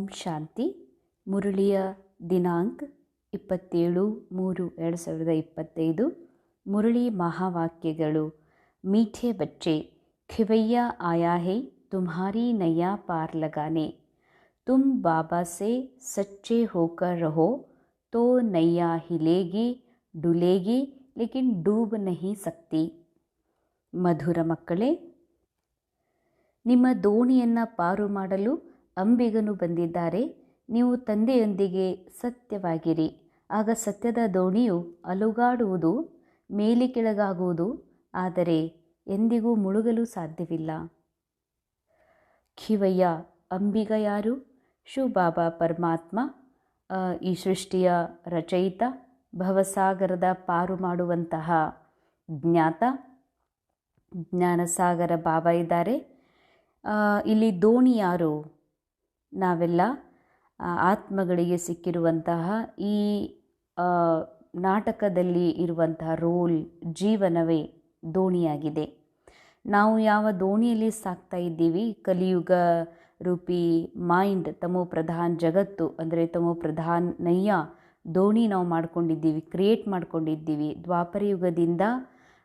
ಓಂ ಶಾಂತಿ. ಮುರಳಿಯ ದಿನಾಂಕ 27/3/2025. ಮುರಳಿ ಮಹಾವಾಕ್ಯಗಳು. मीठे बच्चे, खिवैया आया है तुम्हारी नैया पार लगाने. तुम बाबा से सच्चे होकर रहो तो नैया हिलेगी डुलेगी लेकिन डूब नहीं सकती. ಮಧುರ ಮಕ್ಕಳೇ, ನಿಮ್ಮ ದೋಣಿಯನ್ನು ಪಾರು ಮಾಡಲು ಅಂಬಿಗನು ಬಂದಿದ್ದಾರೆ. ನೀವು ತಂದೆಯೊಂದಿಗೆ ಸತ್ಯವಾಗಿರಿ. ಆಗ ಸತ್ಯದ ದೋಣಿಯು ಅಲುಗಾಡುವುದು, ಮೇಲೆ ಕೆಳಗಾಗುವುದು, ಆದರೆ ಎಂದಿಗೂ ಮುಳುಗಲು ಸಾಧ್ಯವಿಲ್ಲ. ಖಿವಯ್ಯ, ಅಂಬಿಗ ಯಾರು? ಶಿವಬಾಬಾ ಪರಮಾತ್ಮ, ಈ ಸೃಷ್ಟಿಯ ರಚಯಿತ, ಭವಸಾಗರದ ಪಾರು ಮಾಡುವಂತಹ ಜ್ಞಾತ, ಜ್ಞಾನಸಾಗರ ಬಾಬಾ ಇದ್ದಾರೆ. ಇಲ್ಲಿ ದೋಣಿ ಯಾರು? ನಾವೆಲ್ಲ ಆತ್ಮಗಳಿಗೆ ಸಿಕ್ಕಿರುವಂತಹ ಈ ನಾಟಕದಲ್ಲಿ ಇರುವಂತಹ ರೋಲ್, ಜೀವನವೇ ದೋಣಿಯಾಗಿದೆ. ನಾವು ಯಾವ ದೋಣಿಯಲ್ಲಿ ಸಾಕ್ತಾ ಇದ್ದೀವಿ? ಕಲಿಯುಗ ರೂಪಿ ಮೈಂಡ್, ತಮೋ ಪ್ರಧಾನ್ ಜಗತ್ತು ಅಂದರೆ ತಮೋ ಪ್ರಧಾನ್ ನಯ್ಯ ದೋಣಿ ನಾವು ಮಾಡ್ಕೊಂಡಿದ್ದೀವಿ, ಕ್ರಿಯೇಟ್ ಮಾಡ್ಕೊಂಡಿದ್ದೀವಿ. ದ್ವಾಪರ ಯುಗದಿಂದ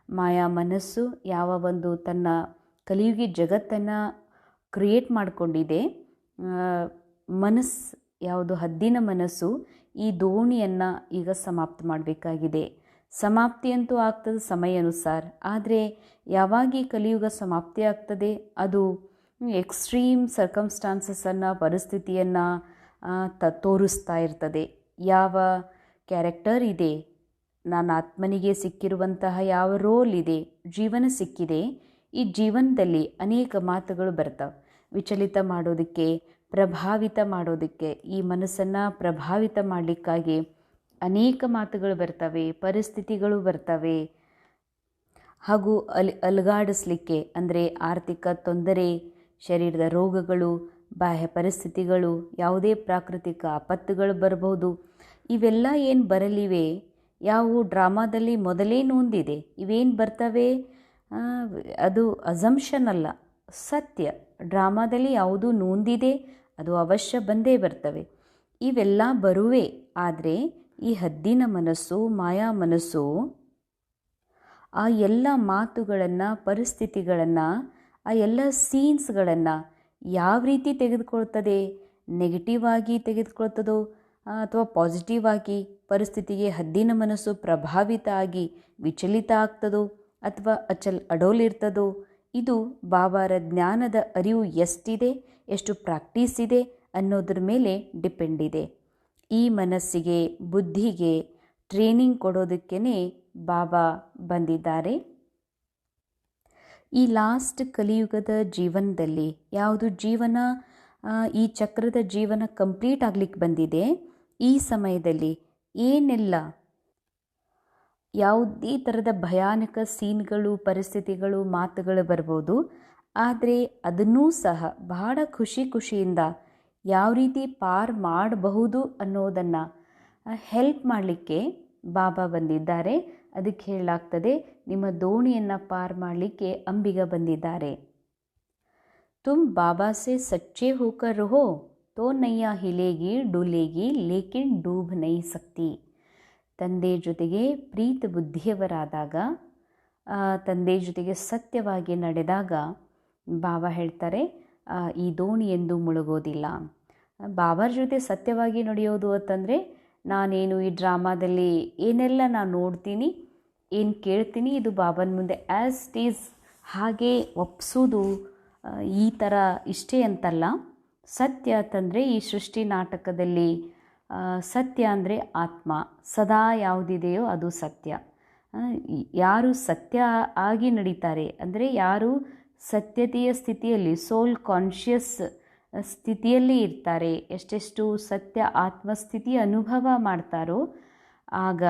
ಮಾಯಾ ಮನಸ್ಸು ಯಾವ ಒಂದು ತನ್ನ ಕಲಿಯುಗಿ ಜಗತ್ತನ್ನು ಕ್ರಿಯೇಟ್ ಮಾಡಿಕೊಂಡಿದೆ. ಮನಸ್ಸು ಯಾವುದು ಹದ್ದಿನ ಮನಸ್ಸು, ಈ ದೋಣಿಯನ್ನು ಈಗ ಸಮಾಪ್ತ ಮಾಡಬೇಕಾಗಿದೆ. ಸಮಾಪ್ತಿಯಂತೂ ಆಗ್ತದೆ ಸಮಯ ಅನುಸಾರ. ಆದರೆ ಯಾವಾಗ ಈ ಕಲಿಯುಗ ಸಮಾಪ್ತಿ ಆಗ್ತದೆ, ಅದು ಎಕ್ಸ್ಟ್ರೀಮ್ ಸರ್ಕಮ್ಸ್ಟಾನ್ಸಸನ್ನು, ಪರಿಸ್ಥಿತಿಯನ್ನು ತೋರಿಸ್ತಾ ಇರ್ತದೆ. ಯಾವ ಕ್ಯಾರೆಕ್ಟರ್ ಇದೆ, ನನ್ನ ಆತ್ಮನಿಗೆ ಸಿಕ್ಕಿರುವಂತಹ ಯಾವ ರೋಲ್ ಇದೆ, ಜೀವನ ಸಿಕ್ಕಿದೆ, ಈ ಜೀವನದಲ್ಲಿ ಅನೇಕ ಮಾತುಗಳು ಬರ್ತವೆ. ವಿಚಲಿತ ಮಾಡೋದಕ್ಕೆ, ಪ್ರಭಾವಿತ ಮಾಡೋದಕ್ಕೆ, ಈ ಮನಸ್ಸನ್ನು ಪ್ರಭಾವಿತ ಮಾಡಲಿಕ್ಕಾಗಿ ಅನೇಕ ಮಾತುಗಳು ಬರ್ತವೆ, ಪರಿಸ್ಥಿತಿಗಳು ಬರ್ತವೆ. ಹಾಗೂ ಅಲುಗಾಡಿಸ್ಲಿಕ್ಕೆ ಅಂದರೆ ಆರ್ಥಿಕ ತೊಂದರೆ, ಶರೀರದ ರೋಗಗಳು, ಬಾಹ್ಯ ಪರಿಸ್ಥಿತಿಗಳು, ಯಾವುದೇ ಪ್ರಾಕೃತಿಕ ಆಪತ್ತುಗಳು ಬರಬಹುದು. ಇವೆಲ್ಲ ಏನು ಬರಲಿವೆ, ಯಾವುವು ಡ್ರಾಮಾದಲ್ಲಿ ಮೊದಲೇ ನೊಂದಿದೆ, ಇವೇನು ಬರ್ತವೆ ಅದು ಅಸಂಪ್ಷನ್ ಅಲ್ಲ, ಸತ್ಯ. ಡ್ರಾಮಾದಲ್ಲಿ ಯಾವುದು ನೊಂದಿದೆ ಅದು ಅವಶ್ಯ ಬಂದೇ ಬರ್ತವೆ. ಇವೆಲ್ಲ ಬರುವೆ. ಆದರೆ ಈ ಹದ್ದಿನ ಮನಸ್ಸು, ಮಾಯಾ ಮನಸ್ಸು ಆ ಎಲ್ಲ ಮಾತುಗಳನ್ನು, ಪರಿಸ್ಥಿತಿಗಳನ್ನು, ಆ ಎಲ್ಲ ಸೀನ್ಸ್ಗಳನ್ನು ಯಾವ ರೀತಿ ತೆಗೆದುಕೊಳ್ತದೆ? ನೆಗೆಟಿವ್ ಆಗಿ ತೆಗೆದುಕೊಳ್ತದೋ ಅಥವಾ ಪಾಸಿಟಿವ್ ಆಗಿ ಪರಿಸ್ಥಿತಿಗೆ ಹದ್ದಿನ ಮನಸ್ಸು ಪ್ರಭಾವಿತ ಆಗಿ ವಿಚಲಿತ ಆಗ್ತದೋ ಅಥವಾ ಅಡೋಲಿರ್ತದೋ? ಇದು ಬಾಬಾರ ಜ್ಞಾನದ ಅರಿವು ಎಷ್ಟಿದೆ, ಎಷ್ಟು ಪ್ರಾಕ್ಟೀಸ್ ಇದೆ ಅನ್ನೋದ್ರ ಮೇಲೆ ಡಿಪೆಂಡ್ ಇದೆ. ಈ ಮನಸ್ಸಿಗೆ, ಬುದ್ಧಿಗೆ ಟ್ರೈನಿಂಗ್ ಕೊಡೋದಕ್ಕೇ ಬಾಬಾ ಬಂದಿದ್ದಾರೆ. ಈ ಲಾಸ್ಟ್ ಕಲಿಯುಗದ ಜೀವನದಲ್ಲಿ ಯಾವುದು ಜೀವನ, ಈ ಚಕ್ರದ ಜೀವನ ಕಂಪ್ಲೀಟ್ ಆಗಲಿಕ್ಕೆ ಬಂದಿದೆ. ಈ ಸಮಯದಲ್ಲಿ ಏನೆಲ್ಲ ಯಾವುದೇ ಥರದ ಭಯಾನಕ ಸೀನ್ಗಳು, ಪರಿಸ್ಥಿತಿಗಳು, ಮಾತುಗಳು ಬರ್ಬೋದು. ಆದರೆ ಅದನ್ನೂ ಸಹ ಬಹಳ ಖುಷಿಯಿಂದ ಯಾವ ರೀತಿ ಪಾರ್ ಮಾಡಬಹುದು ಅನ್ನೋದನ್ನು ಹೆಲ್ಪ್ ಮಾಡಲಿಕ್ಕೆ ಬಾಬಾ ಬಂದಿದ್ದಾರೆ. ಅದಕ್ಕೆ ಹೇಳಲಾಗ್ತದೆ, ನಿಮ್ಮ ದೋಣಿಯನ್ನು ಪಾರ್ ಮಾಡಲಿಕ್ಕೆ ಅಂಬಿಗ ಬಂದಿದ್ದಾರೆ. ತುಮ್ ಬಾಬಾ ಸೆ ಸಚ್ಚೆ ಹೋಕರ್ ರಹೋ ತೋ ನೈಯಾ ಹಿಲೇಗಿ ಡೂಲೇಗಿ ಲೇಕಿನ್ ಡೂಬ್ ನೈ ಸಕ್ತಿ. ತಂದೆ ಜೊತೆಗೆ ಪ್ರೀತಿ ಬುದ್ಧಿಯವರಾದಾಗ, ತಂದೆ ಜೊತೆಗೆ ಸತ್ಯವಾಗಿ ನಡೆದಾಗ ಬಾಬಾ ಹೇಳ್ತಾರೆ, ಈ ದೋಣಿ ಎಂದು ಮುಳುಗೋದಿಲ್ಲ. ಬಾಬಾರ ಜೊತೆ ಸತ್ಯವಾಗಿ ನಡೆಯೋದು ಅಂತಂದರೆ, ನಾನೇನು ಈ ಡ್ರಾಮಾದಲ್ಲಿ ಏನೆಲ್ಲ ನಾನು ನೋಡ್ತೀನಿ, ಏನು ಕೇಳ್ತೀನಿ, ಇದು ಬಾಬನ ಮುಂದೆ ಆ್ಯಸ್ ಇಟ್ ಈಸ್ ಹಾಗೆ ಒಪ್ಸೋದು, ಈ ಥರ ಇಷ್ಟೇ ಅಂತಲ್ಲ. ಸತ್ಯ ಅಂತಂದರೆ ಈ ಸೃಷ್ಟಿ ನಾಟಕದಲ್ಲಿ ಸತ್ಯ ಅಂದರೆ ಆತ್ಮ, ಸದಾ ಯಾವುದಿದೆಯೋ ಅದು ಸತ್ಯ. ಯಾರು ಸತ್ಯ ಆಗಿ ನಡೀತಾರೆ ಅಂದರೆ ಯಾರು ಸತ್ಯತೆಯ ಸ್ಥಿತಿಯಲ್ಲಿ, ಸೋಲ್ ಕಾನ್ಷಿಯಸ್ ಸ್ಥಿತಿಯಲ್ಲಿ ಇರ್ತಾರೆ, ಎಷ್ಟೆಷ್ಟು ಸತ್ಯ ಆತ್ಮಸ್ಥಿತಿ ಅನುಭವ ಮಾಡ್ತಾರೋ ಆಗ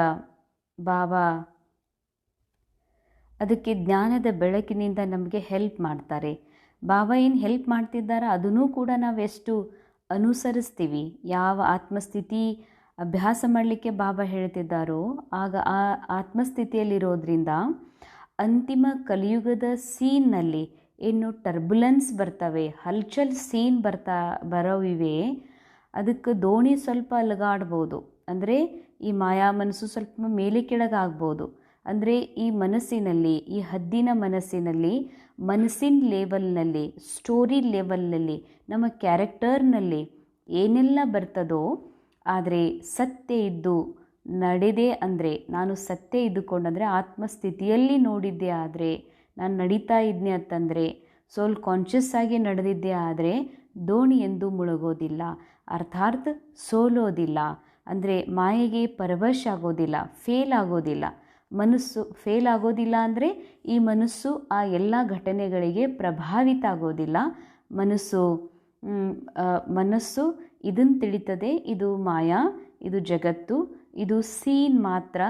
ಬಾಬಾ ಅದಕ್ಕೆ ಜ್ಞಾನದ ಬೆಳಕಿನಿಂದ ನಮಗೆ ಹೆಲ್ಪ್ ಮಾಡ್ತಾರೆ. ಬಾಬಾ ಏನು ಹೆಲ್ಪ್ ಮಾಡ್ತಿದ್ದಾರೆ ಅದನ್ನೂ ಕೂಡ ನಾವು ಎಷ್ಟು ಅನುಸರಿಸ್ತೀವಿ, ಯಾವ ಆತ್ಮಸ್ಥಿತಿ ಅಭ್ಯಾಸ ಮಾಡಲಿಕ್ಕೆ ಬಾಬಾ ಹೇಳ್ತಿದ್ದಾರೋ ಆಗ ಆ ಆತ್ಮಸ್ಥಿತಿಯಲ್ಲಿರೋದ್ರಿಂದ ಅಂತಿಮ ಕಲಿಯುಗದ ಸೀನ್ನಲ್ಲಿ ಏನು ಟರ್ಬುಲೆನ್ಸ್ ಬರ್ತವೆ, ಹಲ್ಚಲ್ ಸೀನ್ ಬರೋವಿವೆ, ಅದಕ್ಕೆ ದೋಣಿ ಸ್ವಲ್ಪ ಅಲಗಾಡ್ಬೋದು. ಅಂದರೆ ಈ ಮಾಯಾ ಮನಸ್ಸು ಸ್ವಲ್ಪ ಮೇಲೆ ಕೆಳಗಾಗ್ಬೋದು. ಅಂದರೆ ಈ ಮನಸ್ಸಿನಲ್ಲಿ, ಈ ಹದ್ದಿನ ಮನಸ್ಸಿನಲ್ಲಿ, ಮನಸ್ಸಿನ ಲೆವೆಲ್ನಲ್ಲಿ, ಸ್ಟೋರಿ ಲೆವೆಲ್ನಲ್ಲಿ, ನಮ್ಮ ಕ್ಯಾರೆಕ್ಟರ್ನಲ್ಲಿ ಏನೆಲ್ಲ ಬರ್ತದೋ, ಆದರೆ ಸತ್ಯ ಇದ್ದು ನಡೆದೆ ಅಂದರೆ, ನಾನು ಸತ್ಯ ಇದ್ದುಕೊಂಡಂದರೆ ಆತ್ಮಸ್ಥಿತಿಯಲ್ಲಿ ನೋಡಿದ್ದೆ ಆದರೆ, ನಾನು ನಡೀತಾ ಇದ್ದೆ ಅಂತಂದರೆ, ಸೋಲ್ ಕಾನ್ಷಿಯಸ್ ಆಗಿ ನಡೆದಿದ್ದೆ ಆದರೆ ದೋಣಿ ಎಂದು ಮುಳುಗೋದಿಲ್ಲ, ಅರ್ಥಾತ್ ಸೋಲೋದಿಲ್ಲ. ಅಂದರೆ ಮಾಯೆಗೆ ಪರವಶ ಆಗೋದಿಲ್ಲ, ಫೇಲ್ ಆಗೋದಿಲ್ಲ. ಮನಸ್ಸು ಫೇಲ್ ಆಗೋದಿಲ್ಲ ಅಂದರೆ ಈ ಮನಸ್ಸು ಆ ಎಲ್ಲ ಘಟನೆಗಳಿಗೆ ಪ್ರಭಾವಿತ ಆಗೋದಿಲ್ಲ. ಮನಸ್ಸು ಇದನ್ನು ತಿಳಿತದೆ, ಇದು ಮಾಯಾ, ಇದು ಜಗತ್ತು, ಇದು ಸೀನ್ ಮಾತ್ರ,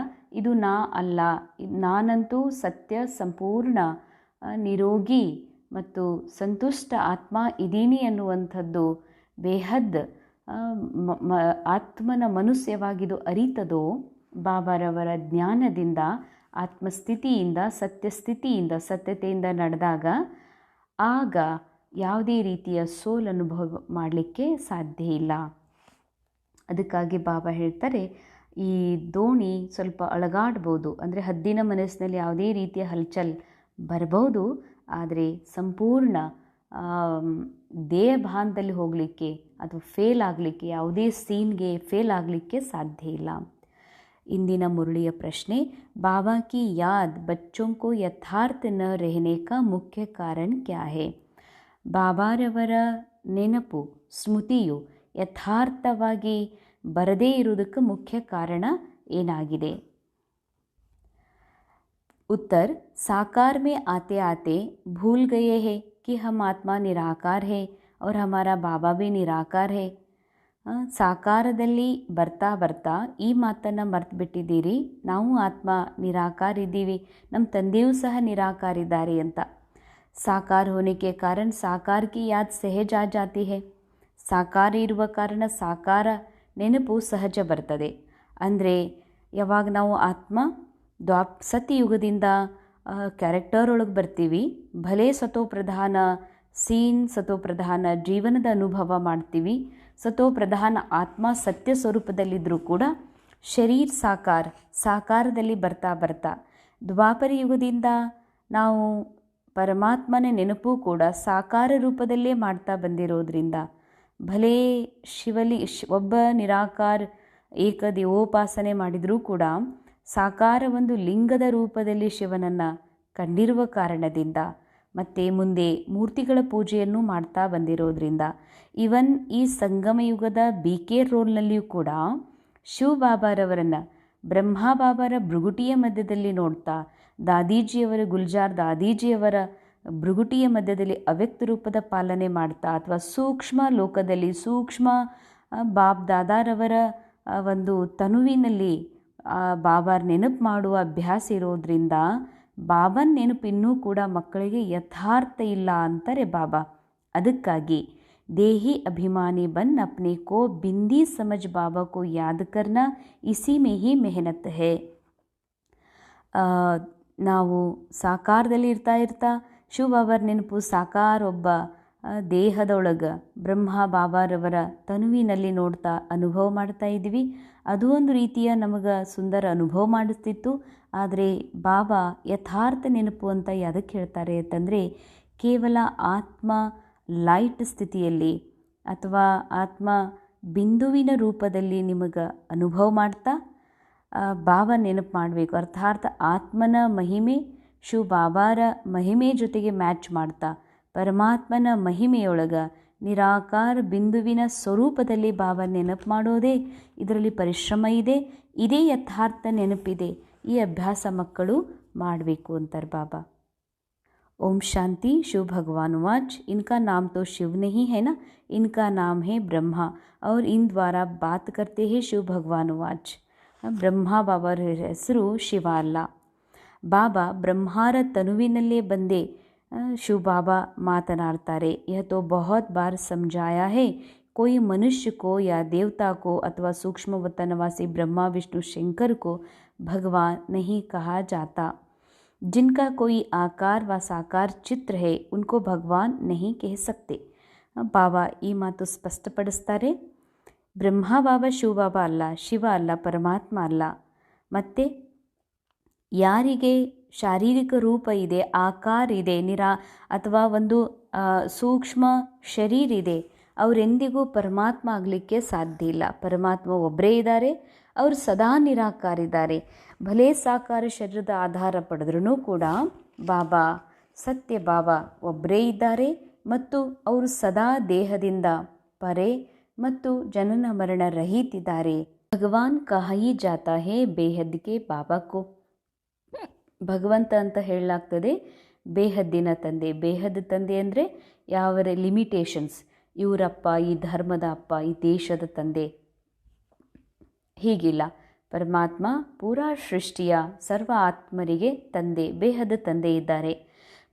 ಇದು ನಾ ಅಲ್ಲ, ನಾನಂತೂ ಸತ್ಯ, ಸಂಪೂರ್ಣ ನಿರೋಗಿ ಮತ್ತು ಸಂತುಷ್ಟ ಆತ್ಮ ಇದ್ದೀನಿ ಅನ್ನುವಂಥದ್ದು ಬೇಹದ್ ಆತ್ಮನ ಮನುಷ್ಯವಾಗಿದು ಅರಿತದೋ, ಬಾಬಾರವರ ಜ್ಞಾನದಿಂದ, ಆತ್ಮಸ್ಥಿತಿಯಿಂದ, ಸತ್ಯಸ್ಥಿತಿಯಿಂದ, ಸತ್ಯತೆಯಿಂದ ನಡೆದಾಗ ಆಗ ಯಾವುದೇ ರೀತಿಯ ಸೋಲ್ ಅನುಭವ ಮಾಡಲಿಕ್ಕೆ ಸಾಧ್ಯ ಇಲ್ಲ. ಅದಕ್ಕಾಗಿ ಬಾಬಾ ಹೇಳ್ತಾರೆ, ಈ ದೋಣಿ ಸ್ವಲ್ಪ ಅಳಗಾಡ್ಬೋದು. ಅಂದರೆ ಹದ್ದಿನ ಮನಸ್ಸಿನಲ್ಲಿ ಯಾವುದೇ ರೀತಿಯ ಹಲ್ಚಲ್ ಬರಬಹುದು, ಆದರೆ ಸಂಪೂರ್ಣ ದೇಹಭಾನದಲ್ಲಿ ಹೋಗಲಿಕ್ಕೆ ಅಥವಾ ಫೇಲ್ ಆಗಲಿಕ್ಕೆ, ಯಾವುದೇ ಸೀನ್ಗೆ ಫೇಲ್ ಆಗಲಿಕ್ಕೆ ಸಾಧ್ಯ ಇಲ್ಲ. ಇಂದಿನ ಮುರಳಿಯ ಪ್ರಶ್ನೆ, ಬಾಬಾ ಕಿ ಯಾದ್ ಬಚ್ಚೋಂ ಕೋ ಯಥಾರ್ಥ ನ ರಹನೆ ಕಾ ಮುಖ್ಯ ಕಾರಣ ಕ್ಯಾ ಹೈ? ಬಾಬಾರವರ ನೆನಪು, ಸ್ಮೃತಿಯು ಯಥಾರ್ಥವಾಗಿ ಬರದೇ ಇರುವುದಕ್ಕೆ ಮುಖ್ಯ ಕಾರಣ ಏನಾಗಿದೆ? उत्तर, साकार में आते आते भूल गए हैं कि हम आत्मा निराकार है और हमारा बाबा भी निराकार है. ಸಾಕಾರದಲ್ಲಿ ಬರ್ತಾ ಬರ್ತಾ ಈ ಮಾತನ್ನು ಮರ್ತು ಬಿಟ್ಟಿದ್ದೀರಿ, ನಾವು ಆತ್ಮ ನಿರಾಕಾರ ಇದ್ದೀವಿ, ನಮ್ಮ ತಂದೆಯೂ ಸಹ ನಿರಾಕಾರಿದ್ದಾರೆ ಅಂತ. ಸಾಕಾರ ಹೋನೆಗೆ ಕಾರಣ ಸಾಕಾರ ಕಿ ಯಾದ್ ಸಹಜ ಆ ಜಾತಿ ಹೇ. ಸಾಕಾರ ಇರುವ ಕಾರಣ ಸಾಕಾರ ನೆನಪು ಸಹಜ ಬರ್ತದೆ. ಅಂದರೆ ಯಾವಾಗ ನಾವು ಆತ್ಮ ಸತ್ಯಯುಗದಿಂದ ಕ್ಯಾರೆಕ್ಟರ್ ಒಳಗೆ ಬರ್ತೀವಿ, ಭಲೇ ಸತೋಪ್ರಧಾನ ಸೀನ್, ಸತೋಪ್ರಧಾನ ಜೀವನದ ಅನುಭವ ಮಾಡ್ತೀವಿ, ಸತೋಪ್ರಧಾನ ಆತ್ಮ ಸತ್ಯ ಸ್ವರೂಪದಲ್ಲಿದ್ದರೂ ಕೂಡ ಶರೀರ ಸಾಕಾರದಲ್ಲಿ ಬರ್ತಾ ಬರ್ತಾ ದ್ವಾಪರ ಯುಗದಿಂದ ನಾವು ಪರಮಾತ್ಮನ ನೆನಪು ಕೂಡ ಸಾಕಾರ ರೂಪದಲ್ಲೇ ಮಾಡ್ತಾ ಬಂದಿರೋದ್ರಿಂದ, ಭಲೇ ಒಬ್ಬ ನಿರಾಕಾರ ಏಕದೇವೋಪಾಸನೆ ಮಾಡಿದರೂ ಕೂಡ ಸಾಕಾರ ಒಂದು ಲಿಂಗದ ರೂಪದಲ್ಲಿ ಶಿವನನ್ನು ಕಂಡಿರುವ ಕಾರಣದಿಂದ, ಮತ್ತು ಮುಂದೆ ಮೂರ್ತಿಗಳ ಪೂಜೆಯನ್ನು ಮಾಡ್ತಾ ಬಂದಿರೋದ್ರಿಂದ, ಇವನ್ ಈ ಸಂಗಮಯುಗದ BK ರೋಲ್ನಲ್ಲಿಯೂ ಕೂಡ ಶಿವಬಾಬಾರವರನ್ನು ಬ್ರಹ್ಮ ಬಾಬಾರ ಭೃಗುಟಿಯ ಮಧ್ಯದಲ್ಲಿ ನೋಡ್ತಾ, ದಾದೀಜಿಯವರ ಗುಲ್ಜಾರ್ ದಾದೀಜಿಯವರ ಭೃಗುಟಿಯ ಮಧ್ಯದಲ್ಲಿ ಅವ್ಯಕ್ತ ರೂಪದ ಪಾಲನೆ ಮಾಡ್ತಾ, ಅಥವಾ ಸೂಕ್ಷ್ಮ ಲೋಕದಲ್ಲಿ ಸೂಕ್ಷ್ಮ ಬಾಬ್ ದಾದಾರವರ ಒಂದು ತನುವಿನಲ್ಲಿ ಬಾಬಾರ ನೆನಪು ಮಾಡುವ ಅಭ್ಯಾಸ ಇರೋದ್ರಿಂದ ಬಾಬನ ನೆನಪು ಇನ್ನೂ ಕೂಡ ಮಕ್ಕಳಿಗೆ ಯಥಾರ್ಥ ಇಲ್ಲ ಅಂತಾರೆ ಬಾಬಾ. ಅದಕ್ಕಾಗಿ ದೇಹಿ ಅಭಿಮಾನಿ ಬನ್ ಅಪ್ನೆ ಕೋ ಬಿಂದಿ ಸಮಜ್ ಬಾಬಾ ಕೋ ಯಾದ್ ಕರ್ನಾ ಇಸಿ ಮೇ ಹಿ ಮೆಹನತ್ ಹೇ. ನಾವು ಸಾಕಾರದಲ್ಲಿ ಇರ್ತಾ ಶಿವಬಾಬಾರ ನೆನಪು ಸಾಕಾರ ಒಬ್ಬ ದೇಹದೊಳಗೆ ಬ್ರಹ್ಮ ಬಾಬಾರವರ ತನುವಿನಲ್ಲಿ ನೋಡ್ತಾ ಅನುಭವ ಮಾಡ್ತಾ ಇದ್ವಿ. ಅದು ಒಂದು ರೀತಿಯ ನಮಗೆ ಸುಂದರ ಅನುಭವ ಮಾಡಿಸ್ತಿತ್ತು. ಆದರೆ ಬಾಬಾ ಯಥಾರ್ಥ ನೆನಪು ಅಂತ ಯಾವುದಕ್ಕೆ ಹೇಳ್ತಾರೆ ಅಂತಂದರೆ, ಕೇವಲ ಆತ್ಮ ಲೈಟ್ ಸ್ಥಿತಿಯಲ್ಲಿ ಅಥವಾ ಆತ್ಮ ಬಿಂದುವಿನ ರೂಪದಲ್ಲಿ ನಿಮಗೆ ಅನುಭವ ಮಾಡ್ತಾ ಬಾಬಾ ನೆನಪು ಮಾಡಬೇಕು. ಅರ್ಥಾತ್ ಆತ್ಮನ ಮಹಿಮೆ ಶಿವ ಬಾಬಾರ ಮಹಿಮೆ ಜೊತೆಗೆ ಮ್ಯಾಚ್ ಮಾಡ್ತಾ ಪರಮಾತ್ಮನ ಮಹಿಮೆಯೊಳಗೆ ನಿರಾಕಾರ ಬಿಂದುವಿನ ಸ್ವರೂಪದಲ್ಲಿ ಬಾಬಾ ನೆನಪು ಮಾಡೋದೇ ಇದರಲ್ಲಿ ಪರಿಶ್ರಮ ಇದೆ. ಇದೇ ಯಥಾರ್ಥ ನೆನಪಿದೆ. ಈ ಅಭ್ಯಾಸ ಮಕ್ಕಳು ಮಾಡಬೇಕು ಅಂತಾರೆ ಬಾಬಾ. ओम शांति. शिव भगवान वाच, इनका नाम तो शिव नहीं है ना, इनका नाम है ब्रह्मा और इन द्वारा बात करते हैं शिव भगवान वाच. ಬ್ರಹ್ಮ ಬಾಬಾರ ಹೆಸರು ಶಿವ ಅಲ್ಲ. ಬಾಬಾ ಬ್ರಹ್ಮಾರ ತನುವಿನಲ್ಲೇ ಬಂದೇ ಶಿವ ಬಾಬಾ ಮಾತನಾಡ್ತಾರೆ. यह तो बहुत बार समझाया है, कोई मनुष्य को या देवता को अथवा सूक्ष्म वतनवासी ब्रह्मा विष्णु शंकर को भगवान नहीं कहा जाता. जिनका कोई आकार व साकार चित्र है उनको भगवान नहीं कह सकते. ಬಾಬಾ ಈ ಮಾತು ಸ್ಪಷ್ಟಪಡಿಸ್ತಾರೆ. ಬ್ರಹ್ಮ ಬಾಬಾ ಶಿವಬಾಬಾ ಅಲ್ಲ, ಶಿವ ಅಲ್ಲ, ಪರಮಾತ್ಮ ಅಲ್ಲ. ಮತ್ತು ಯಾರಿಗೆ ಶಾರೀರಿಕ ರೂಪ ಇದೆ, ಆಕಾರ ಇದೆ, ಅಥವಾ ಒಂದು ಸೂಕ್ಷ್ಮ ಶರೀರ ಇದೆ, ಅವರೆಂದಿಗೂ ಪರಮಾತ್ಮ ಆಗಲಿಕ್ಕೆ ಸಾಧ್ಯ ಇಲ್ಲ. ಪರಮಾತ್ಮ ಒಬ್ಬರೇ ಇದ್ದಾರೆ, ಅವರು ಸದಾ ನಿರಾಕಾರಿದ್ದಾರೆ. ಭಲೇ ಸಾಕಾರ ಶರೀರದ ಆಧಾರ ಪಡೆದ್ರೂ ಕೂಡ ಬಾಬಾ, ಸತ್ಯ ಬಾಬಾ ಒಬ್ಬರೇ ಇದ್ದಾರೆ ಮತ್ತು ಅವರು ಸದಾ ದೇಹದಿಂದ ಪರೆ ಮತ್ತು ಜನನ ಮರಣ ರಹಿತಿದ್ದಾರೆ. ಭಗವಾನ್ ಕಹಾಯಿ ಜಾತಾ ಹೇ ಬೇಹದ್ಗೆ ಬಾಬಾಕೋ. ಭಗವಂತ ಅಂತ ಹೇಳಲಾಗ್ತದೆ ಬೇಹದ್ದಿನ ತಂದೆ. ಬೇಹದ್ ತಂದೆ ಅಂದರೆ ಯಾವ ಲಿಮಿಟೇಷನ್ಸ್, ಇವರಪ್ಪ, ಈ ಧರ್ಮದ ಅಪ್ಪ, ಈ ದೇಶದ ತಂದೆ ಹೀಗಿಲ್ಲ. ಪರಮಾತ್ಮ ಪೂರಾ ಸೃಷ್ಟಿಯ ಸರ್ವ ಆತ್ಮರಿಗೆ ತಂದೆ, ಬೇಹದ್ ತಂದೆ ಇದ್ದಾರೆ.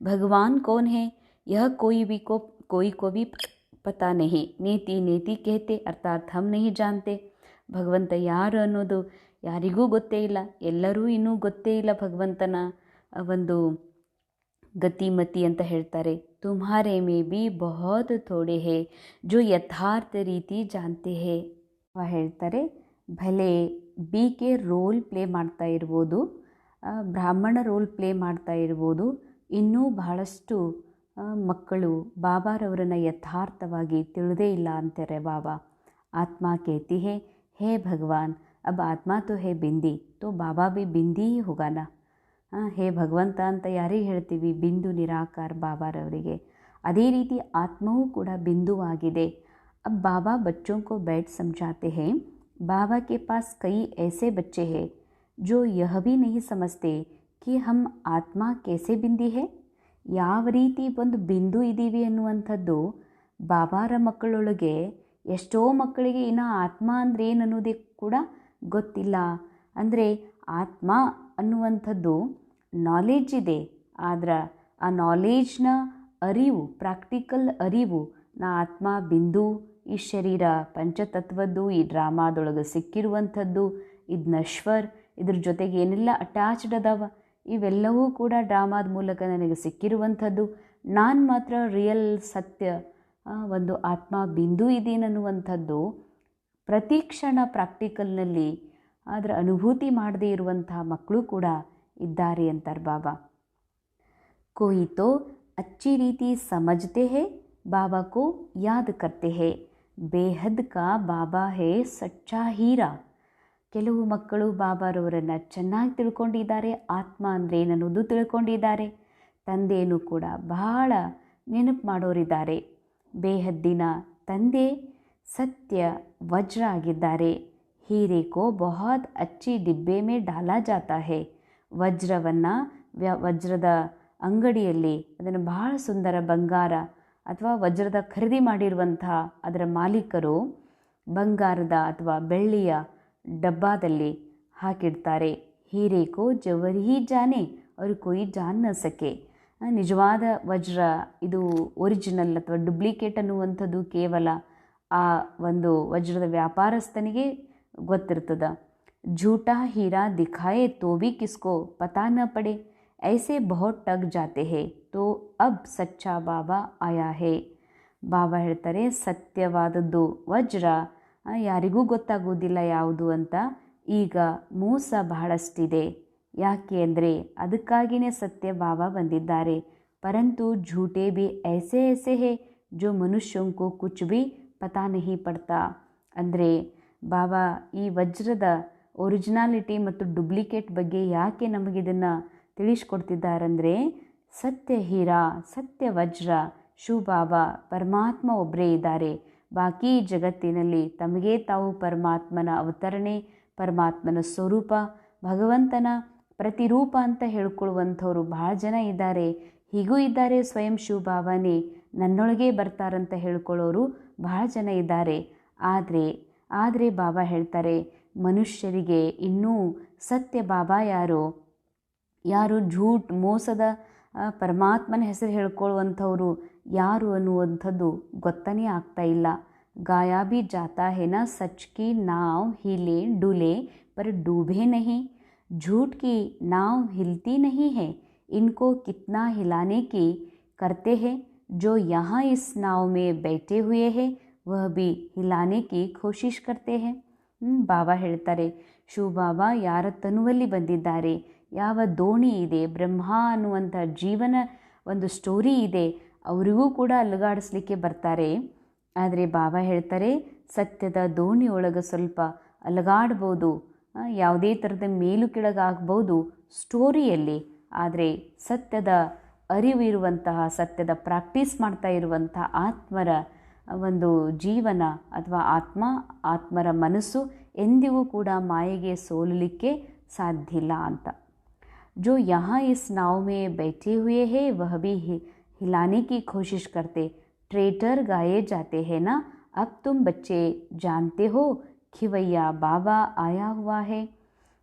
ಭಗವಾನ್ ಕೌನ್ ಹೇ ಯಹ ಕೋಯಿ ಕೋ ಭಿ ಪತಾ ನಹಿ, ನೇತಿ ನೇತಿ ಕೇತೆ ಅರ್ಥಾತ್ ಹಮ್ ನಹಿ ಜಾನ್ತೆ. ಭಗವಂತ ಯಾರು ಅನ್ನೋದು ಯಾರಿಗೂ ಗೊತ್ತೇ ಇಲ್ಲ, ಎಲ್ಲರೂ ಇನ್ನೂ ಗೊತ್ತೇ ಇಲ್ಲ ಭಗವಂತನ ಒಂದು ಗತಿಮತಿ ಅಂತ ಹೇಳ್ತಾರೆ. ತುಮ್ಹಾರೆ ಮೇ ಬಿ ಬಹುತ್ ಥೋಡೆ ಹೇ ಜೋ ಯಥಾರ್ಥ ರೀತಿ ಜಾನ್ತೆ ಹೇ. ಹೇಳ್ತಾರೆ ಭಲೆ ಬಿ ಕೆ ರೋಲ್ ಪ್ಲೇ ಮಾಡ್ತಾ ಇರ್ಬೋದು, ಬ್ರಾಹ್ಮಣ ರೋಲ್ ಪ್ಲೇ ಮಾಡ್ತಾ ಇರ್ಬೋದು, ಇನ್ನೂ ಬಹಳಷ್ಟು ಮಕ್ಕಳು ಬಾಬಾರವರನ್ನು ಯಥಾರ್ಥವಾಗಿ ತಿಳಿದೇ ಇಲ್ಲ ಅಂತಾರೆ ಬಾಬಾ. ಆತ್ಮ ಕೇತಿ ಹೇ ಭಗವಾನ್, ಅಬ್ ಆತ್ಮ ತೋ ಹೇ ಬಿಂದಿ, ತೋ ಬಾಬಾ ಬಿ ಬಿಂದಿ ಹಿ ಹೋಗಾನ. ಹೇ ಭಗವಂತ ಅಂತ ಯಾರಿಗೆ ಹೇಳ್ತೀವಿ? ಬಿಂದು ನಿರಾಕಾರ ಬಾಬಾರವರಿಗೆ. ಅದೇ ರೀತಿ ಆತ್ಮವೂ ಕೂಡ ಬಿಂದುವಾಗಿದೆ. अब बाबा बच्चों को बैठ समझाते हैं. बाबा के पास कई ऐसे बच्चे हैं जो यह भी नहीं समझते कि हम आत्मा कैसे बिंदी है. ಯಾವ ರೀತಿ ಒಂದು ಬಿಂದು ಇದ್ದೀವಿ ಅನ್ನುವಂಥದ್ದು ಬಾಬಾರ ಮಕ್ಕಳೊಳಗೆ ಎಷ್ಟೋ ಮಕ್ಕಳಿಗೆ ಇನ್ನೂ ಆತ್ಮ ಅಂದರೆ ಏನು ಅನ್ನೋದೇ ಕೂಡ ಗೊತ್ತಿಲ್ಲ. ಅಂದರೆ ಆತ್ಮ ಅನ್ನುವಂಥದ್ದು ನಾಲೆಡ್ಜ್ ಇದೆ, ಆದರೆ ಆ ನಾಲೆಡ್ಜ್ನ ಅರಿವು, ಪ್ರಾಕ್ಟಿಕಲ್ ಅರಿವು, ನಾ ಆತ್ಮ ಬಿಂದು, ಈ ಶರೀರ ಪಂಚತತ್ವದ್ದು, ಈ ಡ್ರಾಮಾದೊಳಗೆ ಸಿಕ್ಕಿರುವಂಥದ್ದು, ಇದು ನಶ್ವರ್, ಇದ್ರ ಜೊತೆಗೆ ಏನೆಲ್ಲ ಅಟ್ಯಾಚ್ಡ್ ಅದಾವ, ಇವೆಲ್ಲವೂ ಕೂಡ ಡ್ರಾಮಾದ ಮೂಲಕ ನನಗೆ ಸಿಕ್ಕಿರುವಂಥದ್ದು. ನಾನು ಮಾತ್ರ ರಿಯಲ್ ಸತ್ಯ ಒಂದು ಆತ್ಮ ಬಿಂದು ಇದ್ದೀನನ್ನುವಂಥದ್ದು ಪ್ರತಿ ಕ್ಷಣ ಪ್ರಾಕ್ಟಿಕಲ್ನಲ್ಲಿ ಅದರ ಅನುಭೂತಿ ಮಾಡದೇ ಇರುವಂತಹ ಮಕ್ಕಳು ಕೂಡ ಇದ್ದಾರೆ ಅಂತಾರೆ ಬಾಬಾ. ಕೋಯಿ ತೋ अच्छी रीति समझते हैं, बाबा को याद करते हैं. ಬೇಹದ್ ಕಾ ಬಾಬಾ ಹೇ ಸಚ್ಚಾ ಹೀರಾ. ಕೆಲವು ಮಕ್ಕಳು ಬಾಬಾರವರನ್ನು ಚೆನ್ನಾಗಿ ತಿಳ್ಕೊಂಡಿದ್ದಾರೆ, ಆತ್ಮ ಅಂದರೆ ಏನನ್ನೋದು ತಿಳ್ಕೊಂಡಿದ್ದಾರೆ, ತಂದೆಯನ್ನು ಕೂಡ ಬಹಳ ನೆನಪು ಮಾಡೋರಿದ್ದಾರೆ. ಬೇಹದ್ದಿನ ತಂದೆ ಸತ್ಯ ವಜ್ರ ಆಗಿದ್ದಾರೆ. ಹೀರೆ ಕೋ ಬಹುತ್ ಅಚ್ಚಿ ಡಿಬ್ಬೆ ಮೇ ಡಾಲಾ ಜಾತಾ ಹೇ. ವಜ್ರವನ್ನು ವಜ್ರದ ಅಂಗಡಿಯಲ್ಲಿ ಅದನ್ನು ಬಹಳ ಸುಂದರ ಬಂಗಾರ ಅಥವಾ ವಜ್ರದ ಖರೀದಿ ಮಾಡಿರುವಂತಹ ಅದರ ಮಾಲೀಕರು ಬಂಗಾರದ ಅಥವಾ ಬೆಳ್ಳಿಯ ಡಬ್ಬಾದಲ್ಲಿ ಹಾಕಿಡ್ತಾರೆ. ಹೀರೇಕೋ ಜವರ್ ಹಿ ಜಾನೆ ಅವ್ರು ಕೊಯ್ ಜಾನ್ ನ ಸಕೆ. ನಿಜವಾದ ವಜ್ರ ಇದು ಒರಿಜಿನಲ್ ಅಥವಾ ಡುಪ್ಲಿಕೇಟ್ ಅನ್ನುವಂಥದ್ದು ಕೇವಲ ಆ ಒಂದು ವಜ್ರದ ವ್ಯಾಪಾರಸ್ಥನಿಗೆ ಗೊತ್ತಿರ್ತದೆ. झूठा हीरा दिखाए तो भी किसको पता न पड़े, ऐसे बहुत टक जाते हैं. तो अब सच्चा बाबा आया है. ಬಾಬಾ ಹೇಳ್ತಾರೆ ಸತ್ಯವಾದದ್ದು ವಜ್ರ ಯಾರಿಗೂ ಗೊತ್ತಾಗೋದಿಲ್ಲ ಯಾವುದು ಅಂತ. ಈಗ ಮೋಸ ಬಹಳಷ್ಟಿದೆ. ಯಾಕೆ ಅಂದರೆ ಅದಕ್ಕಾಗಿಯೇ ಸತ್ಯ ಬಾಬಾ ಬಂದಿದ್ದಾರೆ. ಪರಂತು झूठे भी ऐसे ऐसे है जो मनुष्यों को कुछ भी पता नहीं पड़ता. ಅಂದರೆ ಬಾಬಾ ಈ ವಜ್ರದ ಒರಿಜಿನಾಲಿಟಿ ಮತ್ತು ಡುಪ್ಲಿಕೇಟ್ ಬಗ್ಗೆ ಯಾಕೆ ನಮಗಿದನ್ನು ತಿಳಿಸ್ಕೊಡ್ತಿದ್ದಾರಂದರೆ ಸತ್ಯ ಹೀರಾ, ಸತ್ಯ ವಜ್ರ ಶಿವಬಾಬಾ ಪರಮಾತ್ಮ ಒಬ್ಬರೇ ಇದ್ದಾರೆ. ಬಾಕಿ ಜಗತ್ತಿನಲ್ಲಿ ತಮಗೆ ತಾವು ಪರಮಾತ್ಮನ ಅವತರಣೆ, ಪರಮಾತ್ಮನ ಸ್ವರೂಪ, ಭಗವಂತನ ಪ್ರತಿರೂಪ ಅಂತ ಹೇಳ್ಕೊಳ್ಳುವಂಥವ್ರು ಬಹಳ ಜನ ಇದ್ದಾರೆ. ಹೀಗೂ ಇದ್ದಾರೆ, ಸ್ವಯಂ ಶಿವಬಾಬಾನೇ ನನ್ನೊಳಗೆ ಬರ್ತಾರಂತ ಹೇಳ್ಕೊಳ್ಳೋರು ಬಹಳ ಜನ ಇದ್ದಾರೆ. ಆದರೆ ಬಾಬಾ ಹೇಳ್ತಾರೆ ಮನುಷ್ಯರಿಗೆ ಇನ್ನೂ ಸತ್ಯ ಬಾಬಾ ಯಾರು ಝೂಟ್ ಮೋಸದ ಪರಮಾತ್ಮನ ಹೆಸರು ಹೇಳ್ಕೊಳ್ಳುವಂಥವ್ರು ಯಾರು ಅನ್ನುವಂಥದ್ದು ಗೊತ್ತನೇ ಆಗ್ತಾ ಇಲ್ಲ. ಗಾಯಾ ಭಿ ಜಾತಾ ಹೇ ನಾ ಸಚ್ ಕಿ ನಾವ್ हिले डुले पर डूबे नहीं. झूठ की नाव हिलती नहीं है, इनको कितना हिलाने की करते हैं. जो यहाँ इस नाव में बैठे हुए हैं वह भी हिलाने की कोशिश करते हैं. ಬಾಬಾ ಹೇಳ್ತಾರೆ, ಶಿವ ಬಾಬಾ ಯಾರ ತನುವಲ್ಲಿ ಬಂದಿದ್ದಾರೆ, ಯಾವ ದೋಣಿ ಇದೆ, ಬ್ರಹ್ಮ ಅನ್ನುವಂಥ ಜೀವನ ಒಂದು ಸ್ಟೋರಿ ಇದೆ, ಅವರಿಗೂ ಕೂಡ ಅಲುಗಾಡಿಸ್ಲಿಕ್ಕೆ ಬರ್ತಾರೆ. ಆದರೆ ಬಾಬಾ ಹೇಳ್ತಾರೆ, ಸತ್ಯದ ದೋಣಿಯೊಳಗೆ ಸ್ವಲ್ಪ ಅಲುಗಾಡ್ಬೋದು, ಯಾವುದೇ ಥರದ ಮೇಲು ಕೆಳಗಾಗ್ಬೋದು ಸ್ಟೋರಿಯಲ್ಲಿ. ಆದರೆ ಸತ್ಯದ ಅರಿವು ಇರುವಂತಹ, ಸತ್ಯದ ಪ್ರಾಕ್ಟೀಸ್ ಮಾಡ್ತಾ ಇರುವಂತಹ ಆತ್ಮರ ಒಂದು ಜೀವನ ಅಥವಾ ಆತ್ಮರ ಮನಸ್ಸು ಎಂದಿಗೂ ಕೂಡ ಮಾಯೆಗೆ ಸೋಲಲಿಕ್ಕೆ ಸಾಧ್ಯ ಇಲ್ಲ ಅಂತ. जो यहाँ इस नाव में बैठे हुए हैं वह भी हिलाने की कोशिश करते. ट्रेटर गाए जाते हैं ना, अब तुम बच्चे जानते हो खिवैया बाबा आया हुआ है.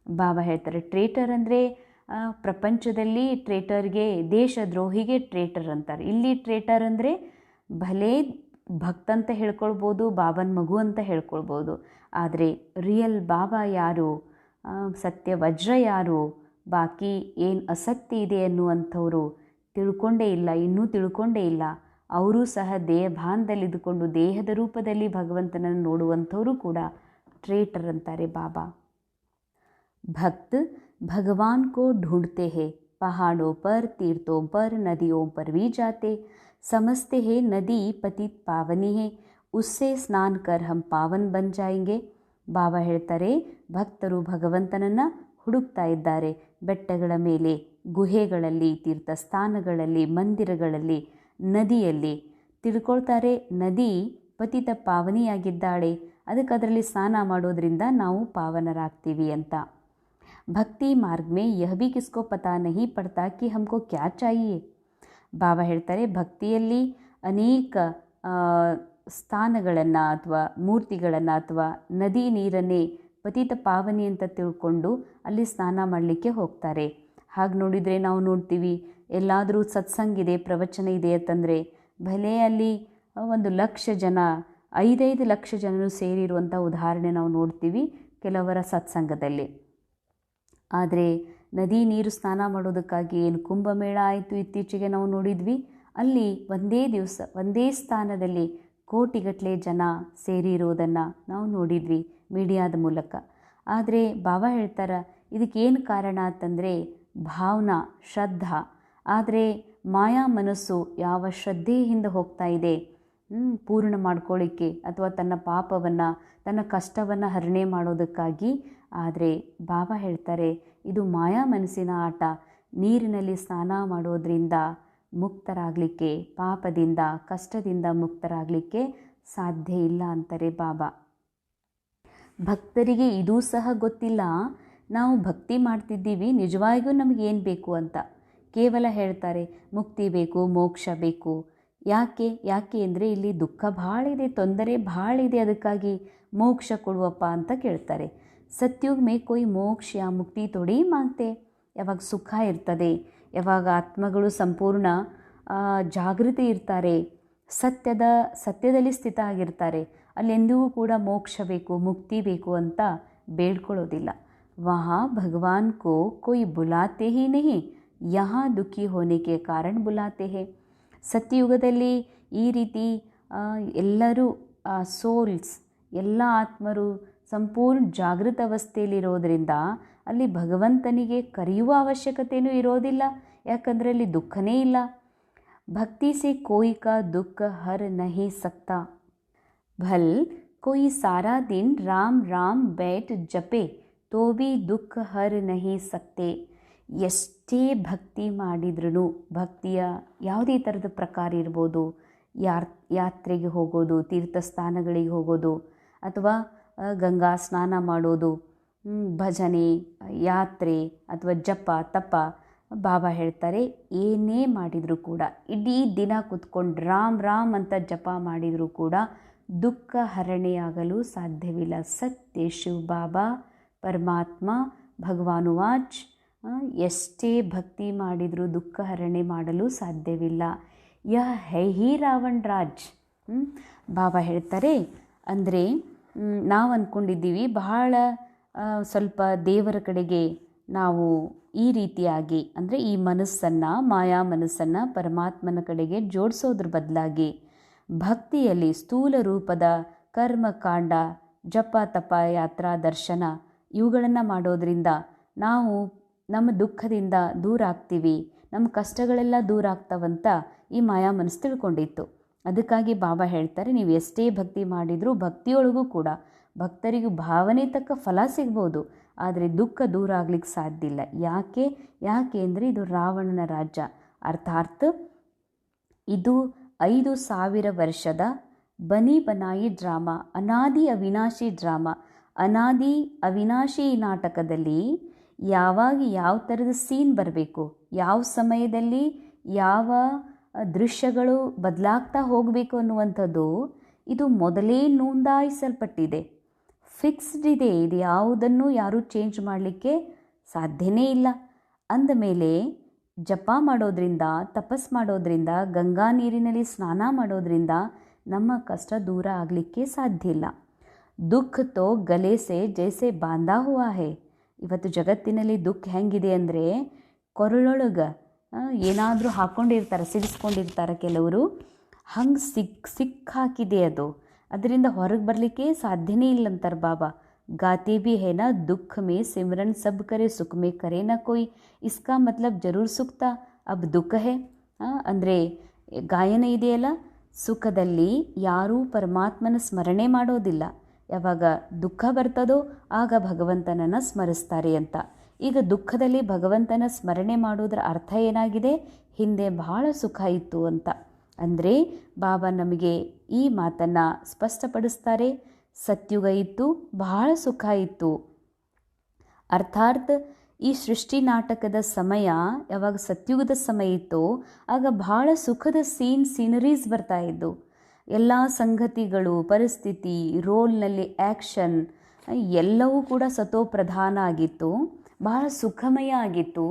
ಬಾಬಾ ಹೇಳ್ತಾರೆ, ಟ್ರೇಟರ್ ಅಂದರೆ ಪ್ರಪಂಚದಲ್ಲಿ ಟ್ರೇಟರ್ಗೆ, ದೇಶದ್ರೋಹಿಗೆ ಟ್ರೇಟರ್ ಅಂತಾರೆ. ಇಲ್ಲಿ ಟ್ರೇಟರ್ ಅಂದರೆ ಭಲೇ ಭಕ್ತ ಅಂತ ಹೇಳ್ಕೊಳ್ಬೋದು, ಬಾಬನ ಮಗು ಅಂತ ಹೇಳ್ಕೊಳ್ಬೋದು. ಆದರೆ ರಿಯಲ್ ಬಾಬಾ ಯಾರು, ಸತ್ಯ ವಜ್ರ ಯಾರು, ಬಾಕಿ ಏನು ಅಸತ್ಯ ಇದೆ ಅನ್ನುವಂಥವರು ತಿಳ್ಕೊಂಡೇ ಇಲ್ಲ, ಇನ್ನೂ ತಿಳ್ಕೊಂಡೇ ಇಲ್ಲ. ಅವರೂ ಸಹ ದೇಹಭಾನದಲ್ಲಿದ್ದುಕೊಂಡು ದೇಹದ ರೂಪದಲ್ಲಿ ಭಗವಂತನನ್ನು ನೋಡುವಂಥವರು ಕೂಡ ಟ್ರೇಟರ್ ಅಂತಾರೆ ಬಾಬಾ. भक्त भगवान को ढूंढते हैं, पहाड़ों पर, तीर्थों पर, नदियों पर भी जाते. समझते हैं नदी पतित पावनी है, उससे स्नान कर हम पावन बन जाएंगे. ಬಾಬಾ ಹೇಳ್ತಾರೆ, ಭಕ್ತರು ಭಗವಂತನನ್ನು ಹುಡುಕ್ತಾ ಇದ್ದಾರೆ. ಬೆಟ್ಟಗಳ ಮೇಲೆ, ಗುಹೆಗಳಲ್ಲಿ, ತೀರ್ಥಸ್ಥಾನಗಳಲ್ಲಿ, ಮಂದಿರಗಳಲ್ಲಿ, ನದಿಯಲ್ಲಿ ತಿಳ್ಕೊಳ್ತಾರೆ, ನದಿ ಪತಿತ ಪಾವನಿಯಾಗಿದ್ದಾಳೆ, ಅದಕ್ಕೆ ಅದರಲ್ಲಿ ಸ್ನಾನ ಮಾಡೋದ್ರಿಂದ ನಾವು ಪಾವನರಾಗ್ತೀವಿ ಅಂತ. ಭಕ್ತಿ ಮಾರ್ಗ ಮೇ ಯಹ ಭಿ ಕಿಸ್ಕೋ ಪತಾ ನಹೀ ಪಡ್ತಾ ಕಿ ಹಮ್ಕೋ ಕ್ಯಾ ಚಾಹಿಯೇ. ಬಾಬಾ ಹೇಳ್ತಾರೆ, ಭಕ್ತಿಯಲ್ಲಿ ಅನೇಕ ಸ್ಥಾನಗಳನ್ನು ಅಥವಾ ಮೂರ್ತಿಗಳನ್ನು ಅಥವಾ ನದಿ ನೀರನ್ನೇ ಪತಿತ ಪಾವನಿ ಅಂತ ತಿಳ್ಕೊಂಡು ಅಲ್ಲಿ ಸ್ನಾನ ಮಾಡಲಿಕ್ಕೆ ಹೋಗ್ತಾರೆ. ಹಾಗೆ ನೋಡಿದರೆ ನಾವು ನೋಡ್ತೀವಿ, ಎಲ್ಲಾದರೂ ಸತ್ಸಂಗಿದೆ, ಪ್ರವಚನ ಇದೆ ಅಂತಂದರೆ ಭಲೇ ಅಲ್ಲಿ 1,00,000 ಜನ, 5 ಲಕ್ಷ ಜನರು ಸೇರಿರುವಂಥ ಉದಾಹರಣೆ ನಾವು ನೋಡ್ತೀವಿ ಕೆಲವರ ಸತ್ಸಂಗದಲ್ಲಿ. ಆದರೆ ನದಿ ನೀರು ಸ್ನಾನ ಮಾಡೋದಕ್ಕಾಗಿ ಏನು ಕುಂಭಮೇಳ ಆಯಿತು ಇತ್ತೀಚೆಗೆ ನಾವು ನೋಡಿದ್ವಿ, ಅಲ್ಲಿ ಒಂದೇ ದಿವಸ ಒಂದೇ ಸ್ಥಾನದಲ್ಲಿ ಕೋಟಿಗಟ್ಟಲೆ ಜನ ಸೇರಿರುವುದನ್ನು ನಾವು ನೋಡಿದ್ವಿ ಮೀಡಿಯಾದ ಮೂಲಕ. ಆದರೆ ಬಾಬಾ ಹೇಳ್ತಾರೆ, ಇದಕ್ಕೇನು ಕಾರಣ ಅಂತಂದರೆ ಭಾವನಾ, ಶ್ರದ್ಧಾ. ಆದರೆ ಮಾಯಾ ಮನಸ್ಸು ಯಾವ ಶ್ರದ್ಧೆಯಿಂದ ಹೋಗ್ತಾ ಇದೆ ಪೂರ್ಣ ಮಾಡ್ಕೊಳ್ಳಿಕ್ಕೆ ಅಥವಾ ತನ್ನ ಪಾಪವನ್ನು, ತನ್ನ ಕಷ್ಟವನ್ನು ಹರಣೆ ಮಾಡೋದಕ್ಕಾಗಿ. ಆದರೆ ಬಾಬಾ ಹೇಳ್ತಾರೆ, ಇದು ಮಾಯಾ ಮನಸ್ಸಿನ ಆಟ. ನೀರಿನಲ್ಲಿ ಸ್ನಾನ ಮಾಡೋದ್ರಿಂದ ಮುಕ್ತರಾಗಲಿಕ್ಕೆ, ಪಾಪದಿಂದ, ಕಷ್ಟದಿಂದ ಮುಕ್ತರಾಗಲಿಕ್ಕೆ ಸಾಧ್ಯ ಇಲ್ಲ ಅಂತಾರೆ ಬಾಬಾ. ಭಕ್ತರಿಗೆ ಇದೂ ಸಹ ಗೊತ್ತಿಲ್ಲ, ನಾವು ಭಕ್ತಿ ಮಾಡ್ತಿದ್ದೀವಿ, ನಿಜವಾಗಿಯೂ ನಮಗೇನು ಬೇಕು ಅಂತ. ಕೇವಲ ಹೇಳ್ತಾರೆ ಮುಕ್ತಿ ಬೇಕು, ಮೋಕ್ಷ ಬೇಕು. ಯಾಕೆ ಅಂದರೆ ಇಲ್ಲಿ ದುಃಖ ಭಾಳ ಇದೆ, ತೊಂದರೆ ಭಾಳ ಇದೆ, ಅದಕ್ಕಾಗಿ ಮೋಕ್ಷ ಕೊಡುವಪ್ಪ ಅಂತ ಕೇಳ್ತಾರೆ. ಸತ್ಯುಗ್ ಮೇ ಕೊಯ್ ಮೋಕ್ಷ ಯಾ ಮುಕ್ತಿ ತೊಡಿ ಮಾಂಗ್ತೆ. ಯಾವಾಗ ಸುಖ ಇರ್ತದೆ, ಯಾವಾಗ ಆತ್ಮಗಳು ಸಂಪೂರ್ಣ ಜಾಗೃತಿ ಇರ್ತಾರೆ, ಸತ್ಯದಲ್ಲಿ ಸ್ಥಿತ ಆಗಿರ್ತಾರೆ, ಅಲ್ಲೆಂದಿಗೂ ಕೂಡ ಮೋಕ್ಷ ಬೇಕು, ಮುಕ್ತಿ ಬೇಕು ಅಂತ ಬೇಡ್ಕೊಳ್ಳೋದಿಲ್ಲ. ವಹಾ ಭಗವಾನ್ ಕೋ ಕೊಯ್ ಬುಲಾತೆ ಹಿ ನಹಿ, ಯಹಾ ದುಃಖಿ ಹೋನೆ ಕೆ ಕಾರಣ ಬುಲಾತೆ ಹೇ. ಸತ್ಯಯುಗದಲ್ಲಿ ಈ ರೀತಿ ಎಲ್ಲರೂ ಸೋಲ್ಸ್, ಎಲ್ಲ ಆತ್ಮರು ಸಂಪೂರ್ಣ ಜಾಗೃತ ಅವಸ್ಥೆಯಲ್ಲಿರೋದರಿಂದ ಅಲ್ಲಿ ಭಗವಂತನಿಗೆ ಕರೆಯುವ ಅವಶ್ಯಕತೆಯೂ ಇರೋದಿಲ್ಲ, ಯಾಕಂದರೆ ಅಲ್ಲಿ ದುಃಖನೇ ಇಲ್ಲ. ಭಕ್ತಿ ಸೆ ಕೋಯಿ ಕಾ ದುಃಖ ಹರ್ ನಹಿ ಸಕ್ತಾ, ಭಲ್ ಕೋಯಿ ಸಾರಾ ದಿನ್ ರಾಮ್ ರಾಮ್ ಬೈಟ್ ಜಪೆ ತೋ ಬಿ ದುಃಖ ಹರ್ ನಹಿ ಸಕ್ತೆ. ಎಷ್ಟೇ ಭಕ್ತಿ ಮಾಡಿದ್ರೂ, ಭಕ್ತಿಯ ಯಾವುದೇ ಥರದ ಪ್ರಕಾರ ಇರ್ಬೋದು, ಯಾತ್ರೆಗೆ ಹೋಗೋದು, ತೀರ್ಥಸ್ಥಾನಗಳಿಗೆ ಹೋಗೋದು, ಅಥವಾ ಗಂಗಾ ಸ್ನಾನ ಮಾಡೋದು, ಭಜನೆ, ಯಾತ್ರೆ ಅಥವಾ ಜಪ ತಪ, ಬಾಬಾ ಹೇಳ್ತಾರೆ ಏನೇ ಮಾಡಿದರೂ ಕೂಡ, ಇಡೀ ದಿನ ಕೂತ್ಕೊಂಡು ರಾಮ್ ರಾಮ್ ಅಂತ ಜಪ ಮಾಡಿದರೂ ಕೂಡ ದುಃಖ ಹರಣೆಯಾಗಲು ಸಾಧ್ಯವಿಲ್ಲ. ಸತ್ಯ ಶಿವ ಬಾಬಾ ಪರಮಾತ್ಮ ಭಗವಾನುವಾಚ್, ಎಷ್ಟೇ ಭಕ್ತಿ ಮಾಡಿದರೂ ದುಃಖ ಹರಣೆ ಮಾಡಲು ಸಾಧ್ಯವಿಲ್ಲ. ಯಹ ಹೈ ಹಿ ರಾವಣ್ ರಾಜ್. ಬಾಬಾ ಹೇಳ್ತಾರೆ, ಅಂದರೆ ನಾವು ಅಂದ್ಕೊಂಡಿದ್ದೀವಿ ಬಹಳ ಸ್ವಲ್ಪ ದೇವರ ಕಡೆಗೆ ನಾವು ಈ ರೀತಿಯಾಗಿ, ಅಂದರೆ ಈ ಮನಸ್ಸನ್ನು, ಮಾಯಾ ಮನಸ್ಸನ್ನು ಪರಮಾತ್ಮನ ಕಡೆಗೆ ಜೋಡಿಸೋದ್ರ ಬದಲಾಗಿ ಭಕ್ತಿಯಲ್ಲಿ ಸ್ಥೂಲ ರೂಪದ ಕರ್ಮಕಾಂಡ, ಜಪ, ತಪ, ಯಾತ್ರಾ, ದರ್ಶನ ಇವುಗಳನ್ನು ಮಾಡೋದರಿಂದ ನಾವು ನಮ್ಮ ದುಃಖದಿಂದ ದೂರ ಆಗ್ತೀವಿ, ನಮ್ಮ ಕಷ್ಟಗಳೆಲ್ಲ ದೂರ ಆಗ್ತಾವಂತ ಈ ಮಾಯಾ ಮನಸ್ಸು ತಿಳ್ಕೊಂಡಿತ್ತು. ಅದಕ್ಕಾಗಿ ಬಾಬಾ ಹೇಳ್ತಾರೆ, ನೀವು ಎಷ್ಟೇ ಭಕ್ತಿ ಮಾಡಿದರೂ ಭಕ್ತಿಯೊಳಗೂ ಕೂಡ ಭಕ್ತರಿಗೂ ಭಾವನೆ ತಕ್ಕ ಫಲ ಸಿಗ್ಬೋದು, ಆದರೆ ದುಃಖ ದೂರ ಆಗ್ಲಿಕ್ಕೆ ಸಾಧ್ಯ ಇಲ್ಲ. ಯಾಕೆ ಅಂದರೆ ಇದು ರಾವಣನ ರಾಜ್ಯ. ಅರ್ಥಾತ್ ಇದು 5000 ವರ್ಷದ ಬನಿ ಬನಾಯಿ ಡ್ರಾಮಾ, ಅನಾದಿ ಅವಿನಾಶಿ ಡ್ರಾಮಾ. ಅನಾದಿ ಅವಿನಾಶಿ ನಾಟಕದಲ್ಲಿ ಯಾವಾಗ ಯಾವ ಥರದ ಸೀನ್ ಬರಬೇಕು, ಯಾವ ಸಮಯದಲ್ಲಿ ಯಾವ ದೃಶ್ಯಗಳು ಬದಲಾಗ್ತಾ ಹೋಗಬೇಕು ಅನ್ನುವಂಥದ್ದು ಇದು ಮೊದಲೇ ನೋಂದಾಯಿಸಲ್ಪಟ್ಟಿದೆ, ಫಿಕ್ಸ್ಡ್ ಇದೆ. ಇದು ಯಾವುದನ್ನು ಯಾರೂ ಚೇಂಜ್ ಮಾಡಲಿಕ್ಕೆ ಸಾಧ್ಯನೇ ಇಲ್ಲ. ಅಂದಮೇಲೆ ಜಪ ಮಾಡೋದ್ರಿಂದ, ತಪಸ್ ಮಾಡೋದ್ರಿಂದ, ಗಂಗಾ ನೀರಿನಲ್ಲಿ ಸ್ನಾನ ಮಾಡೋದ್ರಿಂದ ನಮ್ಮ ಕಷ್ಟ ದೂರ ಆಗಲಿಕ್ಕೆ ಸಾಧ್ಯ ಇಲ್ಲ. ದುಃಖ ತೋ ಗಲೆ ಸೆ ಜೈಸೆ ಬಾಂಧಾ ಹುವಾ ಹೇ. ಇವತ್ತು ಜಗತ್ತಿನಲ್ಲಿ ದುಃಖ ಹೆಂಗಿದೆ ಅಂದರೆ ಕೊರಳೊಳಗೆ ಏನಾದರೂ ಹಾಕ್ಕೊಂಡಿರ್ತಾರೆ, ಸಿಗಿಸ್ಕೊಂಡಿರ್ತಾರೆ ಕೆಲವರು, ಹಂಗೆ ಸಿಕ್ಕಾಕಿದೆ ಅದು. ಅದರಿಂದ ಹೊರಗೆ ಬರಲಿಕ್ಕೆ ಸಾಧ್ಯನೇ ಇಲ್ಲ ಅಂತಾರೆ ಬಾಬಾ. ಗಾತೆ ಭಿ ಹೇ ನಾ ದುಃಖ ಮೇ ಸಿಮ್ರನ್ ಸಬ್ ಕರೆ ಸುಖ ಮೇ ಕರೆ ನಾ ಕೋಯಿ, ಇಸ್ಕಾ ಮತ್ಲಬ್ ಜರೂರ್ ಸುಕ್ತಾ ಅಬ್ ದುಃಖ ಹೇ. ಅಂದರೆ ಗಾಯನ ಇದೆಯಲ್ಲ, ಸುಖದಲ್ಲಿ ಯಾರೂ ಪರಮಾತ್ಮನ ಸ್ಮರಣೆ ಮಾಡೋದಿಲ್ಲ, ಯಾವಾಗ ದುಃಖ ಬರ್ತದೋ ಆಗ ಭಗವಂತನನ್ನು ಸ್ಮರಿಸ್ತಾರೆ ಅಂತ. ಈಗ ದುಃಖದಲ್ಲಿ ಭಗವಂತನ ಸ್ಮರಣೆ ಮಾಡೋದ್ರ ಅರ್ಥ ಏನಾಗಿದೆ, ಹಿಂದೆ ಬಹಳ ಸುಖ ಇತ್ತು ಅಂತ. ಅಂದರೆ ಬಾಬಾ ನಮಗೆ ಈ ಮಾತನ್ನು ಸ್ಪಷ್ಟಪಡಿಸ್ತಾರೆ. ಸತ್ಯುಗ ಇತ್ತು, ಬಹಳ ಸುಖ ಇತ್ತು. ಅರ್ಥಾತ್ ಈ ಸೃಷ್ಟಿ ನಾಟಕದ ಸಮಯ ಯಾವಾಗ ಸತ್ಯುಗದ ಸಮಯ ಇತ್ತು ಆಗ ಬಹಳ ಸುಖದ ಸೀನರೀಸ್ ಬರ್ತಾ ಇದ್ದು. ಎಲ್ಲ ಸಂಗತಿಗಳು, ಪರಿಸ್ಥಿತಿ, ರೋಲ್ನಲ್ಲಿ ಆ್ಯಕ್ಷನ್ ಎಲ್ಲವೂ ಕೂಡ ಸತೋಪ್ರಧಾನ ಆಗಿತ್ತು, ಬಹಳ ಸುಖಮಯ ಆಗಿತ್ತು.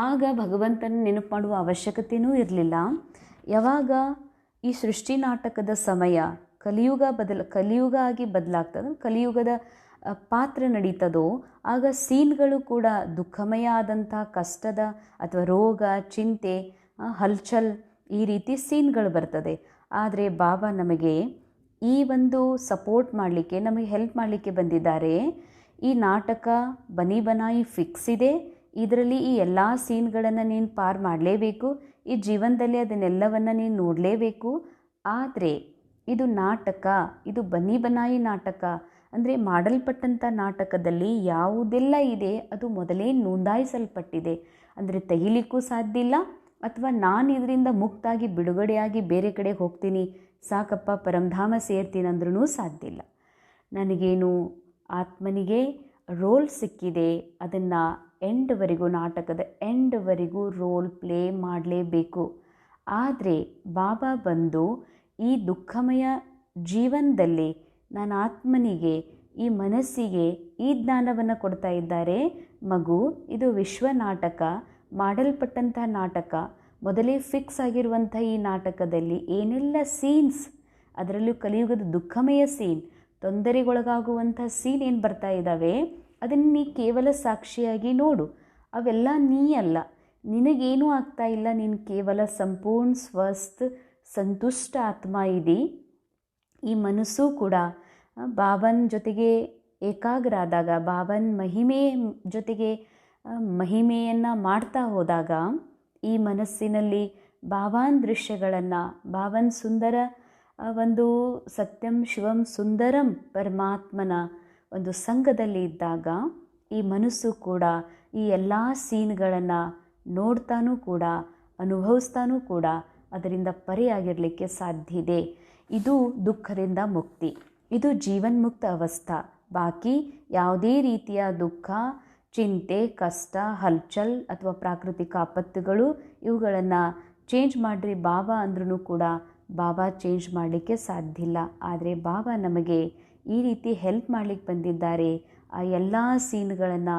ಆಗ ಭಗವಂತನ ನೆನಪು ಮಾಡುವ ಅವಶ್ಯಕತೆಯೂ ಇರಲಿಲ್ಲ. ಯಾವಾಗ ಈ ಸೃಷ್ಟಿ ನಾಟಕದ ಸಮಯ ಕಲಿಯುಗ ಆಗಿ ಬದಲಾಗ್ತದೆ, ಕಲಿಯುಗದ ಪಾತ್ರ ನಡೀತದೋ ಆಗ ಸೀನ್ಗಳು ಕೂಡ ದುಃಖಮಯ ಆದಂಥ ಕಷ್ಟದ ಅಥವಾ ರೋಗ, ಚಿಂತೆ, ಹಲ್ಚಲ್ ಈ ರೀತಿ ಸೀನ್ಗಳು ಬರ್ತದೆ. ಆದರೆ ಬಾಬಾ ನಮಗೆ ಈ ಒಂದು ಸಪೋರ್ಟ್ ಮಾಡಲಿಕ್ಕೆ, ನಮಗೆ ಹೆಲ್ಪ್ ಮಾಡಲಿಕ್ಕೆ ಬಂದಿದ್ದಾರೆ. ಈ ನಾಟಕ ಬನಿ ಬನಾಯಿ ಫಿಕ್ಸ್ ಇದೆ, ಇದರಲ್ಲಿ ಈ ಎಲ್ಲ ಸೀನ್ಗಳನ್ನು ನೀನು ಪಾರ್ ಮಾಡಲೇಬೇಕು, ಈ ಜೀವನದಲ್ಲಿ ಅದನ್ನೆಲ್ಲವನ್ನು ನೀನು ನೋಡಲೇಬೇಕು. ಆದರೆ ಇದು ನಾಟಕ, ಇದು ಬನಿ ಬನಾಯಿ ನಾಟಕ. ಅಂದರೆ ಮಾಡಲ್ಪಟ್ಟಂಥ ನಾಟಕದಲ್ಲಿ ಯಾವುದೆಲ್ಲ ಇದೆ ಅದು ಮೊದಲೇ ನೋಂದಾಯಿಸಲ್ಪಟ್ಟಿದೆ. ಅಂದರೆ ತೆಗಿಲಿಕ್ಕೂ ಸಾಧ್ಯ ಇಲ್ಲ, ಅಥವಾ ನಾನು ಇದರಿಂದ ಮುಕ್ತಾಗಿ ಬಿಡುಗಡೆಯಾಗಿ ಬೇರೆ ಕಡೆ ಹೋಗ್ತೀನಿ, ಸಾಕಪ್ಪ ಪರಮಧಾಮ ಸೇರ್ತೀನಿ ಅಂದ್ರೂ ಸಾಧ್ಯ ಇಲ್ಲ. ನನಗೇನು ಆತ್ಮನಿಗೆ ರೋಲ್ ಸಿಕ್ಕಿದೆ, ಅದನ್ನು ಎಂಡ್ವರೆಗೂ, ನಾಟಕದ ಎಂಡ್ವರೆಗೂ ರೋಲ್ ಪ್ಲೇ ಮಾಡಲೇಬೇಕು. ಆದರೆ ಬಾಬಾ ಬಂದು ಈ ದುಃಖಮಯ ಜೀವನದಲ್ಲಿ ನನ್ನ ಆತ್ಮನಿಗೆ, ಈ ಮನಸ್ಸಿಗೆ ಈ ಜ್ಞಾನವನ್ನು ಕೊಡ್ತಾ ಇದ್ದಾರೆ. ಮಗು, ಇದು ವಿಶ್ವ ನಾಟಕ, ಮಾಡಲ್ಪಟ್ಟಂಥ ನಾಟಕ, ಮೊದಲೇ ಫಿಕ್ಸ್ ಆಗಿರುವಂಥ ಈ ನಾಟಕದಲ್ಲಿ ಏನೆಲ್ಲ ಸೀನ್ಸ್, ಅದರಲ್ಲೂ ಕಲಿಯುಗದ ದುಃಖಮಯ ಸೀನ್, ತೊಂದರೆಗೊಳಗಾಗುವಂಥ ಸೀನ್ ಏನು ಬರ್ತಾ ಇದ್ದಾವೆ ಅದನ್ನು ನೀ ಕೇವಲ ಸಾಕ್ಷಿಯಾಗಿ ನೋಡು. ಅವೆಲ್ಲ ನೀ ಅಲ್ಲ, ನಿನಗೇನೂ ಆಗ್ತಾ ಇಲ್ಲ, ನೀನು ಕೇವಲ ಸಂಪೂರ್ಣ ಸ್ವಸ್ಥ ಸಂತುಷ್ಟ ಆತ್ಮ ಇದಿ. ಈ ಮನಸ್ಸು ಕೂಡ ಬಾಬನ ಜೊತೆಗೆ ಏಕಾಗ್ರ ಆದಾಗ, ಬಾಬನ ಮಹಿಮೆ ಜೊತೆಗೆ ಮಹಿಮೆಯನ್ನು ಮಾಡ್ತಾ ಹೋದಾಗ ಈ ಮನಸ್ಸಿನಲ್ಲಿ ಬಾಬಾನ ದೃಶ್ಯಗಳನ್ನು, ಬಾಬನ ಸುಂದರ ಒಂದು ಸತ್ಯಂ ಶಿವಂ ಸುಂದರಂ ಪರಮಾತ್ಮನ ಒಂದು ಸಂಘದಲ್ಲಿ ಇದ್ದಾಗ ಈ ಮನಸ್ಸು ಕೂಡ ಈ ಎಲ್ಲ ಸೀನ್ಗಳನ್ನು ನೋಡ್ತಾನೂ ಕೂಡ ಅನುಭವಿಸ್ತಾನೂ ಕೂಡ ಅದರಿಂದ ಪರೆಯಾಗಿರಲಿಕ್ಕೆ ಸಾಧ್ಯ ಇದೆ. ಇದು ದುಃಖದಿಂದ ಮುಕ್ತಿ, ಇದು ಜೀವನ್ಮುಕ್ತ ಅವಸ್ಥಾ. ಬಾಕಿ ಯಾವುದೇ ರೀತಿಯ ದುಃಖ, ಚಿಂತೆ, ಕಷ್ಟ, ಹಲ್ಚಲ್ ಅಥವಾ ಪ್ರಾಕೃತಿಕ ಆಪತ್ತುಗಳು ಇವುಗಳನ್ನು ಚೇಂಜ್ ಮಾಡಿರಿ ಬಾಬಾ ಅಂದ್ರೂ ಕೂಡ ಬಾಬಾ ಚೇಂಜ್ ಮಾಡಲಿಕ್ಕೆ ಸಾಧ್ಯ ಇಲ್ಲ. ಆದರೆ ಬಾಬಾ ನಮಗೆ ಈ ರೀತಿ ಹೆಲ್ಪ್ ಮಾಡಲಿಕ್ಕೆ ಬಂದಿದ್ದಾರೆ. ಆ ಎಲ್ಲ ಸೀನ್ಗಳನ್ನು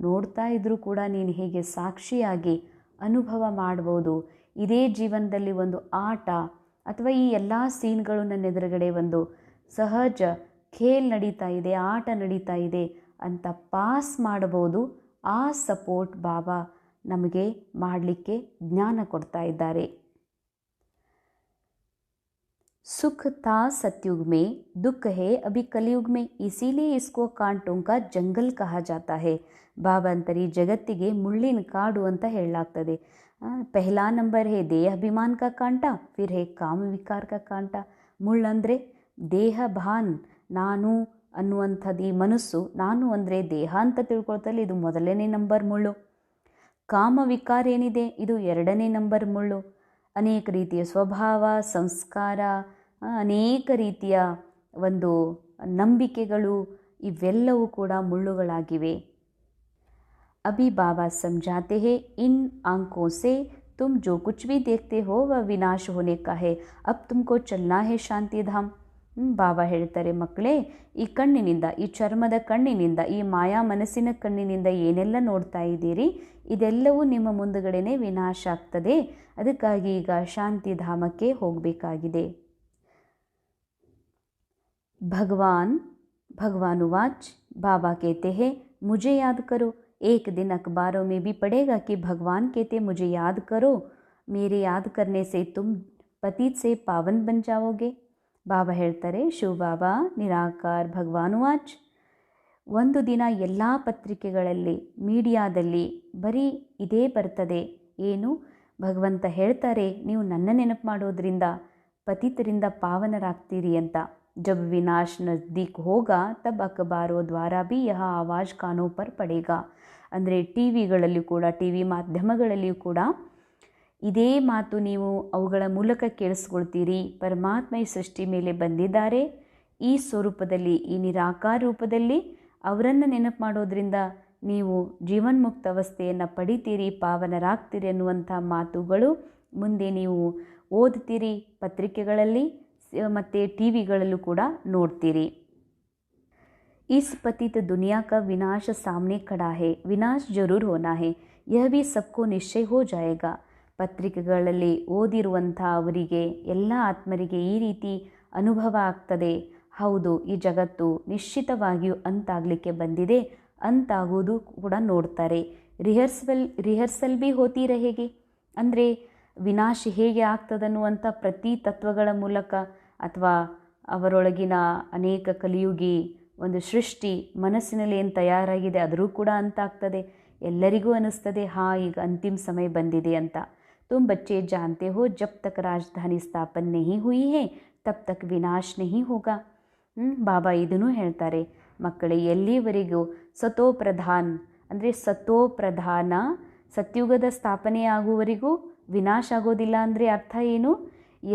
ನೋಡ್ತಾ ಇದ್ದರೂ ಕೂಡ ನೀನು ಹೇಗೆ ಸಾಕ್ಷಿಯಾಗಿ ಅನುಭವ ಮಾಡ್ಬೋದು. ಇದೇ ಜೀವನದಲ್ಲಿ ಒಂದು ಆಟ ಅಥವಾ ಈ ಎಲ್ಲ ಸೀನ್ಗಳು ನನ್ನ ಎದುರುಗಡೆ ಒಂದು ಸಹಜ ಖೇಲ್ ನಡೀತಾ ಇದೆ, ಆಟ ನಡೀತಾ ಇದೆ ಅಂತ ಪಾಸ್ ಮಾಡಬಹುದು. ಆ ಸಪೋರ್ಟ್ ಬಾಬಾ ನಮಗೆ ಮಾಡಲಿಕ್ಕೆ ಜ್ಞಾನ ಕೊಡ್ತಾ ಇದ್ದಾರೆ. सुख था सतयुग में, दुख है अभी कलयुग में, इसीलिए इसको कांटों का जंगल कहा जाता है. ಬಾಬಾ ಅಂತಾರೆ ಈ ಜಗತ್ತಿಗೆ ಮುಳ್ಳಿನ ಕಾಡು ಅಂತ ಹೇಳಲಾಗ್ತದೆ. ಪೆಹ್ಲಾ ನಂಬರ್ ಹೇ ದೇಹ ಅಭಿಮಾನ್ ಕಾ ಕಾಂಟ, ಫಿರ್ ಹೇ ಕಾಮ ವಿಕಾರ ಕಾ ಕಾಂಟ. ಮುಳ್ಳಂದರೆ ದೇಹ ಭಾನ್, ನಾನು ಅನ್ನುವಂಥದ್ದು ಈ ಮನಸ್ಸು, ನಾನು ಅಂದರೆ ದೇಹ ಅಂತ ತಿಳ್ಕೊಳ್ತಲ್ಲ, ಇದು ಮೊದಲನೇ ನಂಬರ್ ಮುಳ್ಳು. ಕಾಮ ವಿಕಾರ ಏನಿದೆ ಇದು ಎರಡನೇ ನಂಬರ್ ಮುಳ್ಳು. ಅನೇಕ ರೀತಿಯ ಸ್ವಭಾವ, ಸಂಸ್ಕಾರ, ಅನೇಕ ರೀತಿಯ ಒಂದು ನಂಬಿಕೆಗಳು ಇವೆಲ್ಲವೂ ಕೂಡ ಮುಳ್ಳುಗಳಾಗಿವೆ. अभी बाबा समझाते हैं इन आंखों से तुम जो कुछ भी देखते हो वह विनाश होने का है, अब तुमको चलना है ಶಾಂತಿ ಧಾಮ್. ಬಾಬಾ ಹೇಳ್ತಾರೆ, ಮಕ್ಕಳೇ, ಈ ಕಣ್ಣಿನಿಂದ, ಈ ಚರ್ಮದ ಕಣ್ಣಿನಿಂದ, ಈ ಮಾಯಾ ಮನಸ್ಸಿನ ಕಣ್ಣಿನಿಂದ ಏನೆಲ್ಲ ನೋಡ್ತಾ ಇದ್ದೀರಿ ಇದೆಲ್ಲವೂ ನಿಮ್ಮ ಮುಂದುಗಡೆನೇ ವಿನಾಶ ಆಗ್ತದೆ. ಅದಕ್ಕಾಗಿ ಈಗ ಶಾಂತಿಧಾಮಕ್ಕೆ ಹೋಗಬೇಕಾಗಿದೆ. भगवान उवाच, बाबा कहते हैं मुझे याद करो. एक दिन अखबारों में भी पढ़ेगा कि भगवान कहते मुझे याद करो, मेरे याद करने से तुम पतित से पावन बन जाओगे. ಬಾಬಾ ಹೇಳ್ತಾರೆ, ಶಿವ ಬಾಬಾ ನಿರಾಕಾರ್ ಭಗವಾನ್ ವಾಚ್. ಒಂದು ದಿನ ಎಲ್ಲ ಪತ್ರಿಕೆಗಳಲ್ಲಿ, ಮೀಡಿಯಾದಲ್ಲಿ ಬರೀ ಇದೇ ಬರ್ತದೆ. ಏನು? ಭಗವಂತ ಹೇಳ್ತಾರೆ, ನೀವು ನನ್ನ ನೆನಪು ಮಾಡೋದ್ರಿಂದ ಪತಿತರಿಂದ ಪಾವನರಾಗ್ತೀರಿ ಅಂತ. जब विनाश नज़दीक होगा तब अखबारों द्वारा भी यह आवाज़ कानों पर पड़ेगा. ಅಂದರೆ ಟಿ ವಿಗಳಲ್ಲಿಯೂ ಕೂಡ, ಟಿ ವಿ ಮಾಧ್ಯಮಗಳಲ್ಲಿಯೂ ಕೂಡ ಇದೇ ಮಾತು ನೀವು ಅವುಗಳ ಮೂಲಕ ಕೇಳಿಸ್ಕೊಳ್ತೀರಿ. ಪರಮಾತ್ಮ ಈ ಸೃಷ್ಟಿ ಮೇಲೆ ಬಂದಿದ್ದಾರೆ, ಈ ಸ್ವರೂಪದಲ್ಲಿ, ಈ ನಿರಾಕಾರ ರೂಪದಲ್ಲಿ. ಅವರನ್ನು ನೆನಪು ಮಾಡೋದ್ರಿಂದ ನೀವು ಜೀವನ್ಮುಕ್ತ ಅವಸ್ಥೆಯನ್ನು ಪಡಿತೀರಿ, ಪಾವನರಾಗ್ತೀರಿ ಅನ್ನುವಂಥ ಮಾತುಗಳು ಮುಂದೆ ನೀವು ಓದ್ತೀರಿ, ಪತ್ರಿಕೆಗಳಲ್ಲಿ ಮತ್ತು ಟಿ ವಿಗಳಲ್ಲೂ ಕೂಡ ನೋಡ್ತೀರಿ. इस पतित दुनिया का विनाश सामने खड़ा है, विनाश जरूर होना है, यह भी सबको निश्चय हो जाएगा. ಪತ್ರಿಕೆಗಳಲ್ಲಿ ಓದಿರುವಂಥ ಅವರಿಗೆ, ಎಲ್ಲ ಆತ್ಮರಿಗೆ ಈ ರೀತಿ ಅನುಭವ ಆಗ್ತದೆ. ಹೌದು, ಈ ಜಗತ್ತು ನಿಶ್ಚಿತವಾಗಿಯೂ ಅಂತಾಗಲಿಕ್ಕೆ ಬಂದಿದೆ, ಅಂತಾಗೋದು ಕೂಡ ನೋಡ್ತಾರೆ. ರಿಹರ್ಸಲ್ ಬಿ ಹೋತಿ रहेगी. ಅಂದರೆ ವಿನಾಶ ಹೇಗೆ ಆಗ್ತದನ್ನುವಂಥ ಪ್ರತಿ ತತ್ವಗಳ ಮೂಲಕ ಅಥವಾ ಅವರೊಳಗಿನ ಅನೇಕ ಕಲಿಯುಗಿ ಒಂದು ಸೃಷ್ಟಿ ಮನಸ್ಸಿನಲ್ಲಿ ಏನು ತಯಾರಾಗಿದೆ ಅದರೂ ಕೂಡ ಅಂತಾಗ್ತದೆ. ಎಲ್ಲರಿಗೂ ಅನ್ನಿಸ್ತದೆ, ಈಗ ಅಂತಿಮ ಸಮಯ ಬಂದಿದೆ ಅಂತ. तुम बच्चे जानते हो जब तक राजधानी स्थापन नहीं हुई है तब तक विनाश नहीं होगा. ಬಾಬಾ ಇದನ್ನು ಹೇಳ್ತಾರೆ, ಮಕ್ಕಳೇ, ಎಲ್ಲಿವರೆಗೂ ಸತೋಪ್ರಧಾನ್ ಅಂದರೆ ಸತೋಪ್ರಧಾನ ಸತ್ಯುಗದ ಸ್ಥಾಪನೆ ಆಗುವವರೆಗೂ ವಿನಾಶ ಆಗೋದಿಲ್ಲ. ಅಂದರೆ ಅರ್ಥ ಏನು?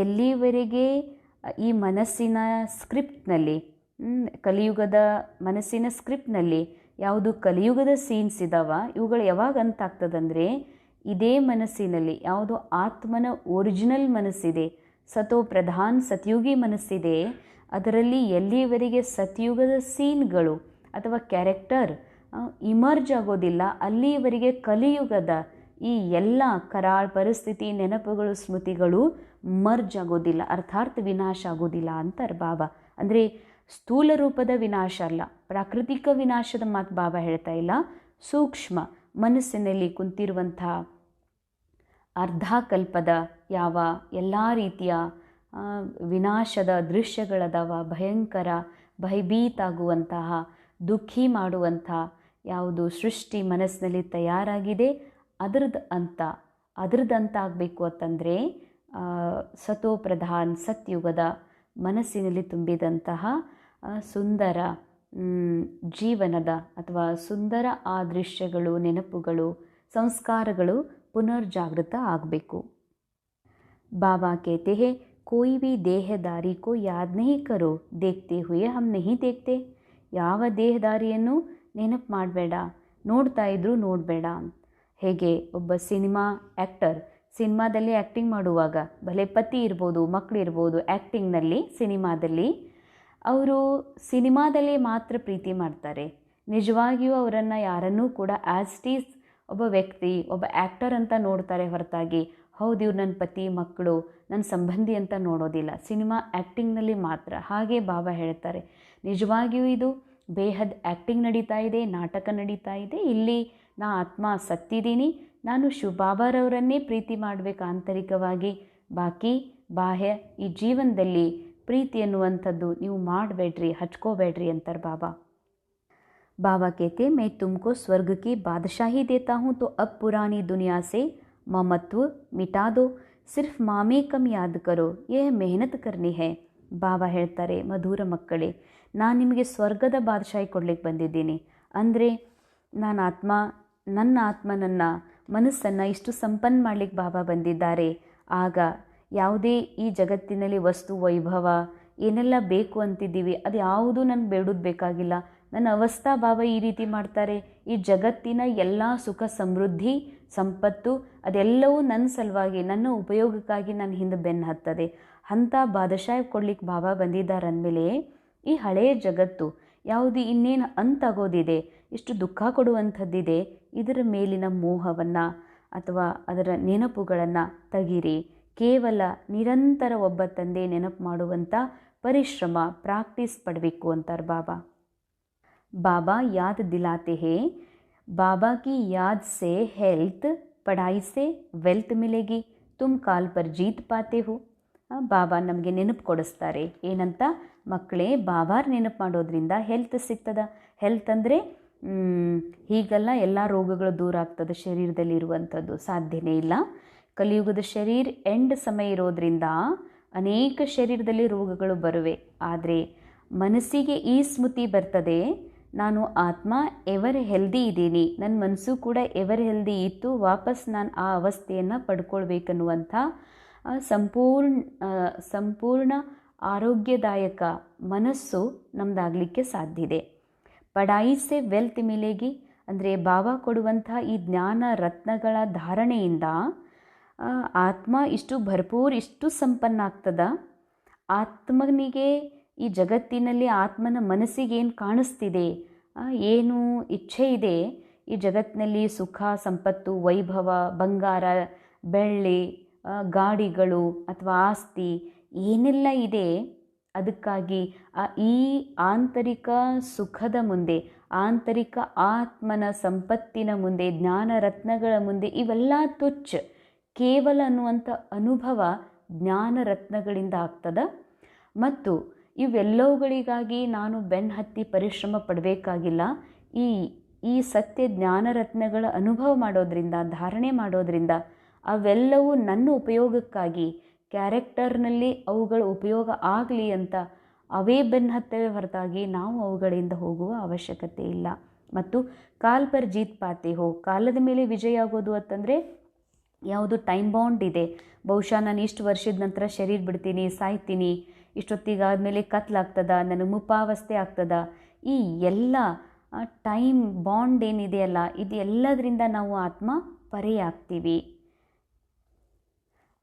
ಎಲ್ಲಿವರೆಗೆ ಈ ಮನಸ್ಸಿನ ಸ್ಕ್ರಿಪ್ಟ್ನಲ್ಲಿ, ಕಲಿಯುಗದ ಮನಸ್ಸಿನ ಸ್ಕ್ರಿಪ್ಟ್ನಲ್ಲಿ ಯಾವುದು ಕಲಿಯುಗದ ಸೀನ್ಸ್ ಇದ್ದಾವ, ಇವುಗಳು ಯಾವಾಗ ಅಂತಾಗ್ತದಂದರೆ ಇದೇ ಮನಸ್ಸಿನಲ್ಲಿ ಯಾವುದು ಆತ್ಮನ ಒರಿಜಿನಲ್ ಮನಸ್ಸಿದೆ, ಸತೋಪ್ರಧಾನ್ ಸತ್ಯುಗಿ ಮನಸ್ಸಿದೆ, ಅದರಲ್ಲಿ ಎಲ್ಲಿವರೆಗೆ ಸತ್ಯುಗದ ಸೀನ್ಗಳು ಅಥವಾ ಕ್ಯಾರೆಕ್ಟರ್ ಇಮರ್ಜ್ ಆಗೋದಿಲ್ಲ, ಅಲ್ಲಿವರೆಗೆ ಕಲಿಯುಗದ ಈ ಎಲ್ಲ ಕರಾಳ ಪರಿಸ್ಥಿತಿ, ನೆನಪುಗಳು, ಸ್ಮೃತಿಗಳು ಮರ್ಜ್ ಆಗೋದಿಲ್ಲ, ಅರ್ಥಾತ್ ವಿನಾಶ ಆಗೋದಿಲ್ಲ ಅಂತಾರೆ ಬಾಬಾ. ಅಂದರೆ ಸ್ಥೂಲ ರೂಪದ ವಿನಾಶ ಅಲ್ಲ, ಪ್ರಾಕೃತಿಕ ವಿನಾಶದ ಮಾತು ಬಾಬಾ ಹೇಳ್ತಾ ಇಲ್ಲ. ಸೂಕ್ಷ್ಮ ಮನಸ್ಸಿನಲ್ಲಿ ಕುಂತಿರುವಂಥ ಅರ್ಧಕಲ್ಪದ ಯಾವ ಎಲ್ಲ ರೀತಿಯ ವಿನಾಶದ ದೃಶ್ಯಗಳದಾವ, ಭಯಂಕರ ಭಯಭೀತಾಗುವಂತಹ, ದುಃಖಿ ಮಾಡುವಂಥ ಯಾವುದು ಸೃಷ್ಟಿ ಮನಸ್ಸಿನಲ್ಲಿ ತಯಾರಾಗಿದೆ ಅದರದ್ದಂತ ಆಗಬೇಕು ಅಂತಂದರೆ ಸತೋಪ್ರಧಾನ್ ಸತ್ಯುಗದ ಮನಸ್ಸಿನಲ್ಲಿ ತುಂಬಿದಂತಹ ಸುಂದರ ಜೀವನದ ಅಥವಾ ಸುಂದರ ಆ ದೃಶ್ಯಗಳು, ನೆನಪುಗಳು, ಸಂಸ್ಕಾರಗಳು ಪುನರ್ಜಾಗೃತ ಆಗಬೇಕು. ಬಾಬಾ कहते हैं कोई भी देहदारी को याद नहीं करो, देखते हुए हम नहीं देखते. ಯಾವ ದೇಹದಾರಿಯನ್ನು ನೆನಪು ಮಾಡಬೇಡ, ನೋಡ್ತಾ ಇದ್ರೂ ನೋಡಬೇಡ. ಹೇಗೆ ಒಬ್ಬ ಸಿನಿಮಾ ಆ್ಯಕ್ಟರ್ ಸಿನಿಮಾದಲ್ಲಿ ಆ್ಯಕ್ಟಿಂಗ್ ಮಾಡುವಾಗ, ಭಲೆ ಪತಿ ಇರ್ಬೋದು, ಮಕ್ಕಳಿರ್ಬೋದು, ಆ್ಯಕ್ಟಿಂಗ್ನಲ್ಲಿ ಸಿನಿಮಾದಲ್ಲಿ ಅವರು ಸಿನಿಮಾದಲ್ಲೇ ಮಾತ್ರ ಪ್ರೀತಿ ಮಾಡ್ತಾರೆ. ನಿಜವಾಗಿಯೂ ಅವರನ್ನು ಯಾರನ್ನೂ ಕೂಡ ಆ್ಯಸ್ ಇಟ್ ಈಸ್ ಒಬ್ಬ ವ್ಯಕ್ತಿ, ಒಬ್ಬ ಆ್ಯಕ್ಟರ್ ಅಂತ ನೋಡ್ತಾರೆ ಹೊರತಾಗಿ ಹೌದು ಇವ್ರು ನನ್ನ ಪತಿ, ಮಕ್ಕಳು, ನನ್ನ ಸಂಬಂಧಿ ಅಂತ ನೋಡೋದಿಲ್ಲ. ಸಿನಿಮಾ ಆ್ಯಕ್ಟಿಂಗ್ನಲ್ಲಿ ಮಾತ್ರ. ಹಾಗೆ ಬಾಬಾ ಹೇಳ್ತಾರೆ, ನಿಜವಾಗಿಯೂ ಇದು ಬೇಹದ್ ಆ್ಯಕ್ಟಿಂಗ್ ನಡೀತಾ ಇದೆ, ನಾಟಕ ನಡೀತಾ ಇದೆ. ಇಲ್ಲಿ ನಾ ಆತ್ಮ ಸತ್ತಿದ್ದೀನಿ, ನಾನು ಶಿವ ಬಾಬಾರವರನ್ನೇ ಪ್ರೀತಿ ಮಾಡಬೇಕು ಆಂತರಿಕವಾಗಿ. ಬಾಕಿ ಬಾಹ್ಯ ಈ ಜೀವನದಲ್ಲಿ ಪ್ರೀತಿ ಎನ್ನುವಂಥದ್ದು ನೀವು ಮಾಡಬೇಡ್ರಿ, ಹಚ್ಕೋಬೇಡ್ರಿ ಅಂತಾರೆ ಬಾಬಾ. बाबा कहते मैं तुमको स्वर्ग की बादशाही देता हूँ तो अब पुरानी दुनिया से ममत्व मिटा दो, सिर्फ मामे कम याद करो, यह मेहनत करनी है. ಬಾಬಾ ಹೇಳ್ತಾರೆ, ಮಧುರ ಮಕ್ಕಳೇ, ನಾನು ನಿಮಗೆ ಸ್ವರ್ಗದ ಬಾದಶಾಹಿ ಕೊಡ್ಲಿಕ್ಕೆ ಬಂದಿದ್ದೀನಿ. ಅಂದರೆ ನನ್ನ ಆತ್ಮನನ್ನು ಮನಸ್ಸನ್ನು ಇಷ್ಟು ಸಂಪನ್ನ ಮಾಡಲಿಕ್ಕೆ ಬಾಬಾ ಬಂದಿದ್ದಾರೆ. ಆಗ ಯಾವುದೇ ಈ ಜಗತ್ತಿನಲ್ಲಿ ವಸ್ತು ವೈಭವ ಏನೆಲ್ಲ ಬೇಕು ಅಂತಿದ್ದೀವಿ ಅದು ಯಾವುದೂ ನನಗೆ ಬೇಡೋದು ಬೇಕಾಗಿಲ್ಲ. ನನ್ನ ಅವಸ್ಥಾ ಬಾಬಾ ಈ ರೀತಿ ಮಾಡ್ತಾರೆ. ಈ ಜಗತ್ತಿನ ಎಲ್ಲ ಸುಖ ಸಮೃದ್ಧಿ ಸಂಪತ್ತು ಅದೆಲ್ಲವೂ ನನ್ನ ಸಲುವಾಗಿ ನನ್ನ ಉಪಯೋಗಕ್ಕಾಗಿ ನನ್ನ ಹಿಂದೆ ಬೆನ್ನು ಹತ್ತದೆ. ಅಂಥ ಬಾದಶಾಹಿ ಕೊಡ್ಲಿಕ್ಕೆ ಬಾಬಾ ಬಂದಿದ್ದಾರೆ ಅಂದಮೇಲೆ ಈ ಹಳೆಯ ಜಗತ್ತು ಯಾವುದು ಇನ್ನೇನು ಅಂತಾಗೋದಿದೆ, ಇಷ್ಟು ದುಃಖ ಕೊಡುವಂಥದ್ದಿದೆ, ಇದರ ಮೇಲಿನ ಮೋಹವನ್ನು ಅಥವಾ ಅದರ ನೆನಪುಗಳನ್ನು ತೆಗೀರಿ. ಕೇವಲ ನಿರಂತರ ಒಬ್ಬ ತಂದೆ ನೆನಪು ಮಾಡುವಂಥ ಪರಿಶ್ರಮ ಪ್ರಾಕ್ಟೀಸ್ ಪಡಬೇಕು ಅಂತಾರೆ ಬಾಬಾ. बाबा याद दिलाते हैं, बाबा की याद से हेल्थ, पढ़ाई से वेल्थ मिलेगी, तुम काल पर जीत पाते हो. ಬಾಬಾ ನಮಗೆ ನೆನಪು ಕೊಡಿಸ್ತಾರೆ. ಏನಂತ? ಮಕ್ಕಳೇ, ಬಾಬಾರ ನೆನಪು ಮಾಡೋದ್ರಿಂದ ಹೆಲ್ತ್ ಸಿಗ್ತದ. ಹೆಲ್ತ್ ಅಂದರೆ ಹೀಗೆಲ್ಲ ಎಲ್ಲ ರೋಗಗಳು ದೂರ ಆಗ್ತದೆ. ಶರೀರದಲ್ಲಿ ಇರುವಂಥದ್ದು ಸಾಧ್ಯನೇ ಇಲ್ಲ. ಕಲಿಯುಗದ ಶರೀರ ಎಂಡ್ ಸಮಯ ಇರೋದ್ರಿಂದ ಅನೇಕ ಶರೀರದಲ್ಲಿ ರೋಗಗಳು ಬರುವೆ. ಆದರೆ ಮನಸ್ಸಿಗೆ ಈ ಸ್ಮೃತಿ ಬರ್ತದೆ, ನಾನು ಆತ್ಮ ಎವರ್ ಹೆಲ್ದಿ ಇದ್ದೀನಿ, ನನ್ನ ಮನಸ್ಸು ಕೂಡ ಎವರ್ ಹೆಲ್ದಿ ಇತ್ತು, ವಾಪಸ್ ನಾನು ಆ ಅವಸ್ಥೆಯನ್ನು ಪಡ್ಕೊಳ್ಬೇಕನ್ನುವಂಥ ಸಂಪೂರ್ಣ ಆರೋಗ್ಯದಾಯಕ ಮನಸ್ಸು ನಮ್ಮದಾಗಲಿಕ್ಕೆ ಸಾಧ್ಯ ಇದೆ. ಪಢಾಯಿ ಸೆ ವೆಲ್ತ್ ಮಿಲೇಗಿ ಅಂದರೆ ಬಾಬಾ ಕೊಡುವಂಥ ಈ ಜ್ಞಾನ ರತ್ನಗಳ ಧಾರಣೆಯಿಂದ ಆತ್ಮ ಇಷ್ಟು ಭರ್ಪೂರ್, ಇಷ್ಟು ಸಂಪನ್ನ ಆಗ್ತದ. ಆತ್ಮನಿಗೆ ಈ ಜಗತ್ತಿನಲ್ಲಿ ಆತ್ಮನ ಮನಸ್ಸಿಗೆ ಏನು ಕಾಣಿಸ್ತಿದೆ, ಏನು ಇಚ್ಛೆ ಇದೆ, ಈ ಜಗತ್ತಿನಲ್ಲಿ ಸುಖ ಸಂಪತ್ತು ವೈಭವ ಬಂಗಾರ ಬೆಳ್ಳಿ ಗಾಡಿಗಳು ಅಥವಾ ಆಸ್ತಿ ಏನೆಲ್ಲ ಇದೆ, ಅದಕ್ಕಾಗಿ ಈ ಆಂತರಿಕ ಸುಖದ ಮುಂದೆ, ಆಂತರಿಕ ಆತ್ಮನ ಸಂಪತ್ತಿನ ಮುಂದೆ, ಜ್ಞಾನ ರತ್ನಗಳ ಮುಂದೆ ಇವೆಲ್ಲ ತುಚ್ಛ, ಕೇವಲ ಅನ್ನುವಂಥ ಅನುಭವ ಜ್ಞಾನ ರತ್ನಗಳಿಂದ ಆಗ್ತದ. ಮತ್ತು ಇವೆಲ್ಲವುಗಳಿಗಾಗಿ ನಾನು ಬೆನ್ನು ಹತ್ತಿ ಪರಿಶ್ರಮ ಪಡಬೇಕಾಗಿಲ್ಲ. ಈ ಸತ್ಯ ಜ್ಞಾನರತ್ನಗಳ ಅನುಭವ ಮಾಡೋದ್ರಿಂದ, ಧಾರಣೆ ಮಾಡೋದ್ರಿಂದ ಅವೆಲ್ಲವೂ ನನ್ನ ಉಪಯೋಗಕ್ಕಾಗಿ, ಕ್ಯಾರೆಕ್ಟರ್ನಲ್ಲಿ ಅವುಗಳ ಉಪಯೋಗ ಆಗಲಿ ಅಂತ ಅವೇ ಬೆನ್ನು ಹತ್ತವೆ ಹೊರತಾಗಿ ನಾವು ಅವುಗಳಿಂದ ಹೋಗುವ ಅವಶ್ಯಕತೆ ಇಲ್ಲ. ಮತ್ತು ಕಾಲ್ ಪರ್ ಜೀತ್ ಪಾತೆ ಹೋ, ಕಾಲದ ಮೇಲೆ ವಿಜಯ ಆಗೋದು ಅಂತಂದರೆ ಯಾವುದು ಟೈಮ್ ಬಾಂಡ್ ಇದೆ. ಬಹುಶಃ ನಾನು ಇಷ್ಟು ವರ್ಷದ ನಂತರ ಶರೀರ ಬಿಡ್ತೀನಿ, ಸಾಯ್ತೀನಿ, ಇಷ್ಟೊತ್ತಿಗಾದಮೇಲೆ ಕತ್ಲಾಗ್ತದ, ನನಗೆ ಮುಪ್ಪಾವಸ್ಥೆ ಆಗ್ತದ, ಈ ಎಲ್ಲ ಟೈಮ್ ಬಾಂಡ್ ಏನಿದೆಯಲ್ಲ ಇದು ಎಲ್ಲದರಿಂದ ನಾವು ಆತ್ಮ ಪರೆಯಾಗ್ತೀವಿ.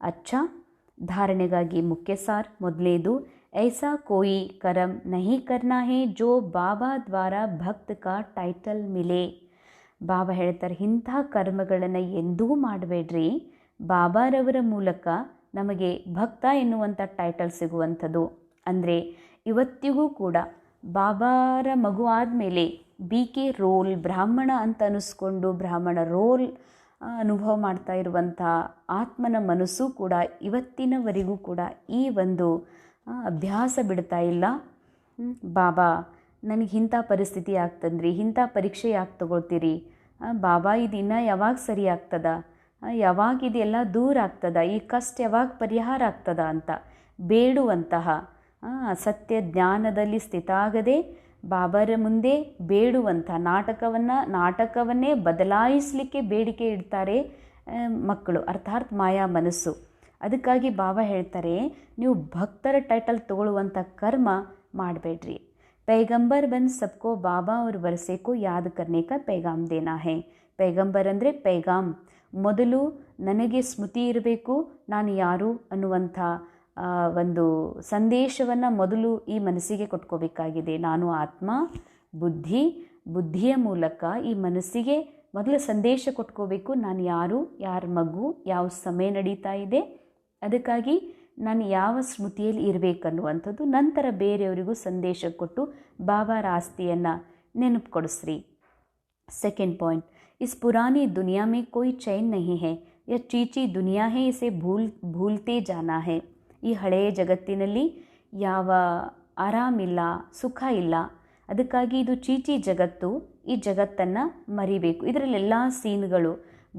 ಅಚ್ಚಾ, ಧಾರಣೆಗಾಗಿ ಮುಖ್ಯ ಸಾರ್ ಮೊದಲೇದು, ಐಸಾ ಕೋಯಿ ಕರಮ್ ನಹಿ ಕರ್ನಾ ಹೇ ಜೋ ಬಾಬಾ ದ್ವಾರ ಭಕ್ತ ಕಾ ಟೈಟಲ್ ಮಿಲೆ. ಬಾಬಾ ಹೇಳ್ತಾರೆ, ಇಂಥ ಕರ್ಮಗಳನ್ನು ಎಂದೂ ಮಾಡಬೇಡ್ರಿ, ಬಾಬಾರವರ ಮೂಲಕ ನಮಗೆ ಭಕ್ತ ಎನ್ನುವಂಥ ಟೈಟಲ್ ಸಿಗುವಂಥದ್ದು. ಅಂದರೆ ಇವತ್ತಿಗೂ ಕೂಡ ಬಾಬಾರ ಮಗು ಆದಮೇಲೆ BK ರೋಲ್ ಬ್ರಾಹ್ಮಣ ಅಂತ ಅನ್ನಿಸ್ಕೊಂಡು ಬ್ರಾಹ್ಮಣ ರೋಲ್ ಅನುಭವ ಮಾಡ್ತಾ ಇರುವಂಥ ಆತ್ಮನ ಮನಸ್ಸು ಕೂಡ ಇವತ್ತಿನವರೆಗೂ ಕೂಡ ಈ ಒಂದು ಅಭ್ಯಾಸ ಬಿಡ್ತಾ ಇಲ್ಲ. ಬಾಬಾ ನನಗೆ ಇಂಥ ಪರಿಸ್ಥಿತಿ ಆಗ್ತಂದ್ರಿ, ಇಂಥ ಪರೀಕ್ಷೆ ಯಾಕೆ ತಗೊಳ್ತೀರಿ, ಬಾಬಾ ಇದು ಇನ್ನೂ ಯಾವಾಗ ಸರಿ ಆಗ್ತದ, ಯಾವಾಗ ಇದೆಲ್ಲ ದೂರ ಆಗ್ತದ, ಈ ಕಷ್ಟ ಯಾವಾಗ ಪರಿಹಾರ ಆಗ್ತದ ಅಂತ ಬೇಡುವಂತಹ ಸತ್ಯ ಜ್ಞಾನದಲ್ಲಿ ಸ್ಥಿತಾಗದೆ ಬಾಬಾರ ಮುಂದೆ ಬೇಡುವಂಥ ನಾಟಕವನ್ನೇ ಬದಲಾಯಿಸಲಿಕ್ಕೆ ಬೇಡಿಕೆ ಇಡ್ತಾರೆ ಮಕ್ಕಳು, ಅರ್ಥಾತ್ ಮಾಯಾ ಮನಸ್ಸು. ಅದಕ್ಕಾಗಿ ಬಾಬಾ ಹೇಳ್ತಾರೆ, ನೀವು ಭಕ್ತರ ಟೈಟಲ್ ತಗೊಳ್ಳುವಂಥ ಕರ್ಮ ಮಾಡಬೇಡ್ರಿ. पैगंबर बन सबको बाबा और वर्षे को याद करने का पैगाम देना है. पैगंबर ಅಂದರೆ ಪೈಗಾಮ್. ಮೊದಲು ನನಗೆ ಸ್ಮೃತಿ ಇರಬೇಕು, ನಾನು ಯಾರು ಅನ್ನುವಂಥ ಒಂದು ಸಂದೇಶವನ್ನು ಮೊದಲು ಈ ಮನಸ್ಸಿಗೆ ಕೊಟ್ಕೋಬೇಕಾಗಿದೆ. ನಾನು ಆತ್ಮ, ಬುದ್ಧಿಯ ಮೂಲಕ ಈ ಮನಸ್ಸಿಗೆ ಮೊದಲು ಸಂದೇಶ ಕೊಟ್ಕೋಬೇಕು. ನಾನು ಯಾರು, ಯಾರ ಮಗು, ಯಾವ ಸಮಯ ನಡೀತಾ ಇದೆ, ಅದಕ್ಕಾಗಿ ನಾನು ಯಾವ ಸ್ಮೃತಿಯಲ್ಲಿ ಇರಬೇಕನ್ನುವಂಥದ್ದು. ನಂತರ ಬೇರೆಯವರಿಗೂ ಸಂದೇಶ ಕೊಟ್ಟು ಬಾಬಾರ ಆಸ್ತಿಯನ್ನು ನೆನಪು ಕೊಡಿಸ್ರಿ. सेकंड पॉइंट, इस पुरानी दुनिया में कोई चैन नहीं है, यह चीची दुनिया है, इसे भूलते जाना है. ಈ ಹಳೆಯ ಜಗತ್ತಿನಲ್ಲಿ ಯಾವ ಆರಾಮಿಲ್ಲ, ಸುಖ ಇಲ್ಲ. ಅದಕ್ಕಾಗಿ ಇದು ಚೀಚಿ ಜಗತ್ತು. ಈ ಜಗತ್ತನ್ನು ಮರಿಬೇಕು. ಇದರಲ್ಲೆಲ್ಲ ಸೀನ್ಗಳು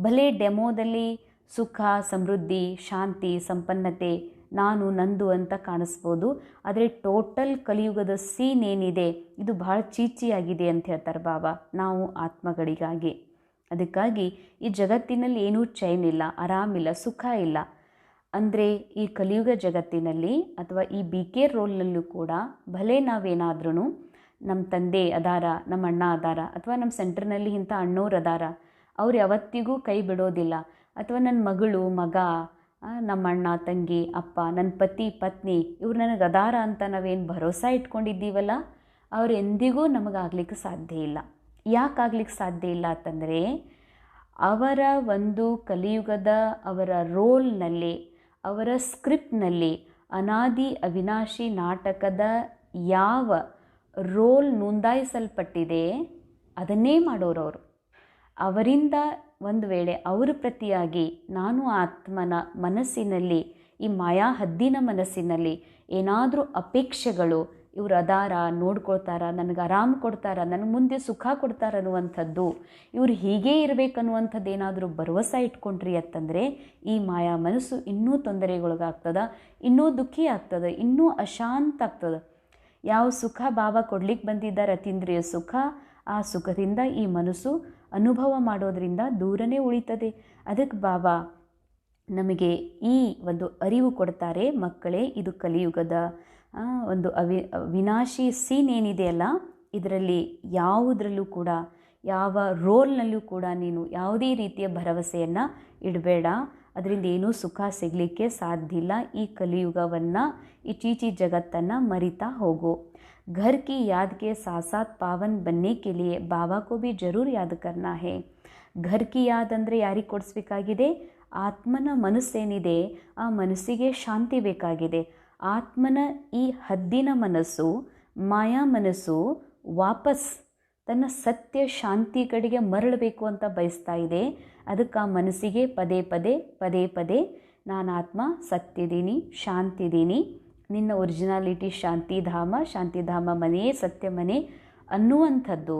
ಭಲೆ ಡೆಮೋದಲ್ಲಿ ಸುಖ, ಸಮೃದ್ಧಿ, ಶಾಂತಿ, ಸಂಪನ್ನತೆ, ನಾನು ನಂದು ಅಂತ ಕಾಣಿಸ್ಬೋದು. ಆದರೆ ಟೋಟಲ್ ಕಲಿಯುಗದ ಸೀನ್ ಏನಿದೆ ಇದು ಭಾಳ ಚೀಚಿಯಾಗಿದೆ ಅಂತ ಹೇಳ್ತಾರೆ ಬಾಬಾ, ನಾವು ಆತ್ಮಗಳಿಗಾಗಿ. ಅದಕ್ಕಾಗಿ ಈ ಜಗತ್ತಿನಲ್ಲಿ ಏನೂ ಚೈನ್ ಇಲ್ಲ, ಆರಾಮಿಲ್ಲ, ಸುಖ ಇಲ್ಲ. ಅಂದರೆ ಈ ಕಲಿಯುಗ ಜಗತ್ತಿನಲ್ಲಿ ಅಥವಾ ಈ BK ರೋಲ್ನಲ್ಲೂ ಕೂಡ ಭಲೆ ನಾವೇನಾದ್ರೂ ನಮ್ಮ ತಂದೆ ಅದಾರ, ನಮ್ಮ ಅಣ್ಣ ಅದಾರ, ಅಥವಾ ನಮ್ಮ ಸೆಂಟರ್ನಲ್ಲಿ ಇಂಥ ಅಣ್ಣವ್ರು ಅದಾರ, ಅವ್ರು ಯಾವತ್ತಿಗೂ ಕೈ ಬಿಡೋದಿಲ್ಲ. ಅಥವಾ ನನ್ನ ಮಗಳು, ಮಗ, ನಮ್ಮ ಅಣ್ಣ, ತಂಗಿ, ಅಪ್ಪ, ನನ್ನ ಪತಿ, ಪತ್ನಿ ಇವ್ರು ನನಗೆ ಅದಾರ ಅಂತ ನಾವೇನು ಭರೋಸಾ ಇಟ್ಕೊಂಡಿದ್ದೀವಲ್ಲ, ಅವ್ರು ಎಂದಿಗೂ ನಮಗಾಗ್ಲಿಕ್ಕೆ ಸಾಧ್ಯ ಇಲ್ಲ. ಯಾಕಾಗ್ಲಿಕ್ಕೆ ಸಾಧ್ಯ ಇಲ್ಲ ಅಂತಂದರೆ ಅವರ ಒಂದು ಕಲಿಯುಗದ ಅವರ ರೋಲ್ನಲ್ಲಿ, ಅವರ ಸ್ಕ್ರಿಪ್ಟ್ನಲ್ಲಿ ಅನಾದಿ ಅವಿನಾಶಿ ನಾಟಕದ ಯಾವ ರೋಲ್ ನೋಂದಾಯಿಸಲ್ಪಟ್ಟಿದೆ ಅದನ್ನೇ ಮಾಡೋರವರು. ಅವರಿಂದ ಒಂದು ವೇಳೆ ಅವರ ಪ್ರತಿಯಾಗಿ ನಾನು ಆತ್ಮನ ಮನಸ್ಸಿನಲ್ಲಿ, ಈ ಮಾಯಾ ಹದ್ದಿನ ಮನಸ್ಸಿನಲ್ಲಿ ಏನಾದರೂ ಅಪೇಕ್ಷೆಗಳು, ಇವರು ಅದಾರ, ನೋಡ್ಕೊಳ್ತಾರ, ನನಗೆ ಆರಾಮ್ ಕೊಡ್ತಾರ, ನನಗೆ ಮುಂದೆ ಸುಖ ಕೊಡ್ತಾರ ಅನ್ನುವಂಥದ್ದು, ಇವರು ಹೀಗೇ ಇರಬೇಕನ್ನುವಂಥದ್ದು ಏನಾದರೂ ಭರವಸೆ ಇಟ್ಕೊಂಡ್ರಿ ಅಂತಂದರೆ ಈ ಮಾಯಾ ಮನಸ್ಸು ಇನ್ನೂ ತೊಂದರೆಗೊಳಗಾಗ್ತದೆ, ಇನ್ನೂ ದುಃಖಿ ಆಗ್ತದೆ, ಇನ್ನೂ ಅಶಾಂತ ಆಗ್ತದೆ. ಯಾವ ಸುಖ ಬಾಬಾ ಕೊಡ್ಲಿಕ್ಕೆ ಬಂದಿದ್ದಾರೆ, ಅತೀಂದ್ರಿಯ ಸುಖ, ಆ ಸುಖದಿಂದ ಈ ಮನಸ್ಸು ಅನುಭವ ಮಾಡೋದರಿಂದ ದೂರನೇ ಉಳಿತದೆ. ಅದಕ್ಕೆ ಬಾಬಾ ನಮಗೆ ಈ ಒಂದು ಅರಿವು ಕೊಡ್ತಾರೆ, ಮಕ್ಕಳೇ ಇದು ಕಲಿಯುಗದ ಒಂದು ವಿನಾಶಿ ಸೀನ್ ಏನಿದೆಯಲ್ಲ, ಇದರಲ್ಲಿ ಯಾವುದರಲ್ಲೂ ಕೂಡ, ಯಾವ ರೋಲ್ನಲ್ಲೂ ಕೂಡ ನೀನು ಯಾವುದೇ ರೀತಿಯ ಭರವಸೆಯನ್ನು ಇಡಬೇಡ. ಅದರಿಂದ ಏನೂ ಸುಖ ಸಿಗಲಿಕ್ಕೆ ಸಾಧ್ಯ ಇಲ್ಲ. ಈ ಕಲಿಯುಗವನ್ನು, ಈ ಚೀಚಿ ಜಗತ್ತನ್ನು ಮರಿತಾ ಹೋಗು. घर की याद के साथ साथ पावन बनने के लिए बाबा को भी जरूर याद करना है. घर की याद ಅಂದರೆ ಯಾರಿಗೆ ಕೊಡಿಸ್ಬೇಕಾಗಿದೆ? ಆತ್ಮನ ಮನಸ್ಸೇನಿದೆ ಆ ಮನಸ್ಸಿಗೆ ಶಾಂತಿ ಬೇಕಾಗಿದೆ. ಆತ್ಮನ ಈ ಹದ್ದಿನ ಮನಸ್ಸು, ಮಾಯಾ ಮನಸ್ಸು ವಾಪಸ್ ತನ್ನ ಸತ್ಯ ಶಾಂತಿ ಕಡೆಗೆ ಮರಳಬೇಕು ಅಂತ ಬಯಸ್ತಾ ಇದೆ. ಅದಕ್ಕೆ ಆ ಮನಸ್ಸಿಗೆ ಪದೇ ಪದೇ ಪದೇ ಪದೇ ನಾನು ಆತ್ಮ ಸತ್ಯದೀನಿ, ಶಾಂತಿದೀನಿ, ನಿನ್ನ ಒರಿಜಿನಾಲಿಟಿ ಶಾಂತಿಧಾಮ, ಶಾಂತಿಧಾಮ ಮನೆಯೇ ಸತ್ಯ ಮನೆ ಅನ್ನುವಂಥದ್ದು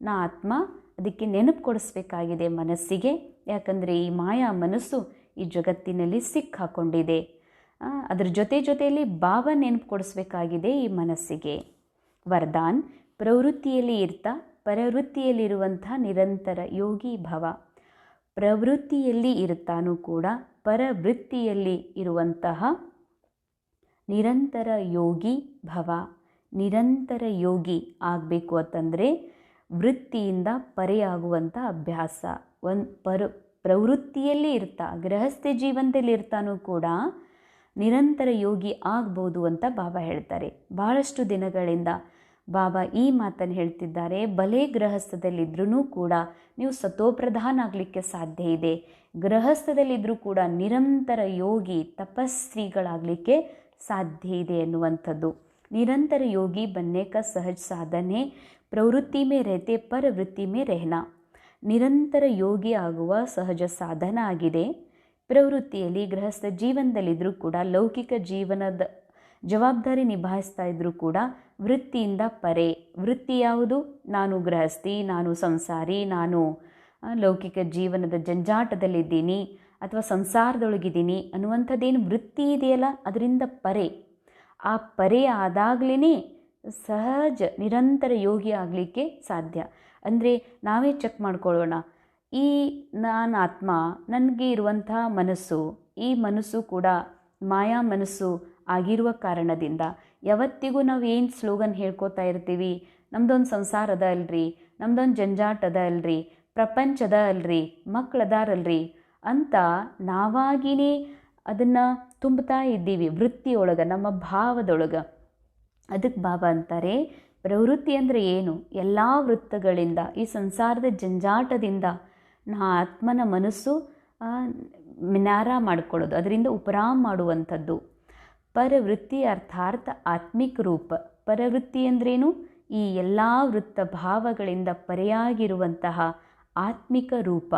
ನಾ ಆತ್ಮ ಅದಕ್ಕೆ ನೆನಪು ಕೊಡಿಸ್ಬೇಕಾಗಿದೆ ಮನಸ್ಸಿಗೆ. ಯಾಕಂದರೆ ಈ ಮಾಯಾ ಮನಸ್ಸು ಈ ಜಗತ್ತಿನಲ್ಲಿ ಸಿಕ್ಕಾಕೊಂಡಿದೆ. ಅದರ ಜೊತೆಯಲ್ಲಿ ಭಾವ ನೆನಪು ಕೊಡಿಸ್ಬೇಕಾಗಿದೆ ಈ ಮನಸ್ಸಿಗೆ. ವರದಾನ್, ಪ್ರವೃತ್ತಿಯಲ್ಲಿ ಇರ್ತಾ ಪರವೃತ್ತಿಯಲ್ಲಿರುವಂಥ ನಿರಂತರ ಯೋಗಿ ಭವ. ಪ್ರವೃತ್ತಿಯಲ್ಲಿ ಇರ್ತಾನೂ ಕೂಡ ಪರವೃತ್ತಿಯಲ್ಲಿ ಇರುವಂತಹ ನಿರಂತರ ಯೋಗಿ ಭವ. ನಿರಂತರ ಯೋಗಿ ಆಗಬೇಕು ಅಂತಂದರೆ ವೃತ್ತಿಯಿಂದ ಪರೆಯಾಗುವಂಥ ಅಭ್ಯಾಸ. ಪ್ರವೃತ್ತಿಯಲ್ಲಿ ಇರ್ತಾ, ಗೃಹಸ್ಥ ಜೀವನದಲ್ಲಿ ಇರ್ತಾನೂ ಕೂಡ ನಿರಂತರ ಯೋಗಿ ಆಗ್ಬೋದು ಅಂತ ಬಾಬಾ ಹೇಳ್ತಾರೆ. ಭಾಳಷ್ಟು ದಿನಗಳಿಂದ ಬಾಬಾ ಈ ಮಾತನ್ನು ಹೇಳ್ತಿದ್ದಾರೆ. ಭಲೇ ಗೃಹಸ್ಥದಲ್ಲಿದ್ರೂ ಕೂಡ ನೀವು ಸತೋಪ್ರಧಾನ ಆಗಲಿಕ್ಕೆ ಸಾಧ್ಯ ಇದೆ. ಗೃಹಸ್ಥದಲ್ಲಿದ್ದರೂ ಕೂಡ ನಿರಂತರ ಯೋಗಿ ತಪಸ್ವಿಗಳಾಗಲಿಕ್ಕೆ ಸಾಧ್ಯ ಇದೆ ಎನ್ನುವಂಥದ್ದು. ನಿರಂತರ ಯೋಗಿ बनने का सहज साधन है, ಪ್ರವೃತ್ತಿ में रहते ಪರವೃತ್ತಿ में रहना. ನಿರಂತರ ಯೋಗಿ ಆಗುವ ಸಹಜ ಸಾಧನ ಆಗಿದೆ. ಪ್ರವೃತ್ತಿಯಲ್ಲಿ ಗೃಹಸ್ಥ ಜೀವನದಲ್ಲಿದ್ದರೂ ಕೂಡ ಲೌಕಿಕ ಜೀವನದ ಜವಾಬ್ದಾರಿ ನಿಭಾಯಿಸ್ತಾ ಇದ್ದರೂ ಕೂಡ ವೃತ್ತಿಯಿಂದ ಪರೆ. ವೃತ್ತಿ ಯಾವುದು? ನಾನು ಗೃಹಸ್ಥಿ, ನಾನು ಸಂಸಾರಿ, ನಾನು ಲೌಕಿಕ ಜೀವನದ ಜಂಜಾಟದಲ್ಲಿದ್ದೀನಿ ಅಥವಾ ಸಂಸಾರದೊಳಗಿದ್ದೀನಿ ಅನ್ನುವಂಥದ್ದೇನು ವೃತ್ತಿ ಇದೆಯಲ್ಲ ಅದರಿಂದ ಪರೆ. ಆ ಪರೆ ಆದಾಗಲೇ ಸಹಜ ನಿರಂತರ ಯೋಗಿ ಆಗಲಿಕ್ಕೆ ಸಾಧ್ಯ. ಅಂದರೆ ನಾವೇ ಚೆಕ್ ಮಾಡ್ಕೊಳ್ಳೋಣ. ಈ ನಾನು ಆತ್ಮ, ನನಗೆ ಇರುವಂಥ ಮನಸ್ಸು, ಈ ಮನಸ್ಸು ಕೂಡ ಮಾಯಾ ಮನಸ್ಸು ಆಗಿರುವ ಕಾರಣದಿಂದ ಯಾವತ್ತಿಗೂ ನಾವು ಏನು ಸ್ಲೋಗನ್ ಹೇಳ್ಕೊತಾ ಇರ್ತೀವಿ, ನಮ್ಮದೊಂದು ಸಂಸಾರ ಅದ ಅಲ್ರಿ, ನಮ್ಮದೊಂದು ಜಂಜಾಟ ಅದ ಅಲ್ರಿ, ಪ್ರಪಂಚದ ಅಲ್ರಿ, ಮಕ್ಕಳದಾರಲ್ರಿ ಅಂತ ನಾವಾಗಿಯೇ ಅದನ್ನು ತುಂಬುತ್ತಾ ಇದ್ದೀವಿ ವೃತ್ತಿಯೊಳಗೆ, ನಮ್ಮ ಭಾವದೊಳಗೆ. ಅದಕ್ಕೆ ಬಾಬಾ ಅಂತಾರೆ ಪ್ರವೃತ್ತಿ ಅಂದರೆ ಏನು? ಎಲ್ಲ ವೃತ್ತಗಳಿಂದ, ಈ ಸಂಸಾರದ ಜಂಜಾಟದಿಂದ ನಾ ಆತ್ಮನ ಮನಸ್ಸು ಮಿನಾರ ಮಾಡಿಕೊಳ್ಳೋದು, ಅದರಿಂದ ಉಪರಾಮ್ ಮಾಡುವಂಥದ್ದು. ಪರವೃತ್ತಿ ಅರ್ಥಾರ್ಥ ಆತ್ಮಿಕ ರೂಪ. ಪರವೃತ್ತಿ ಅಂದ್ರೇನು? ಈ ಎಲ್ಲ ವೃತ್ತ ಭಾವಗಳಿಂದ ಪರೆಯಾಗಿರುವಂತಹ ಆತ್ಮಿಕ ರೂಪ.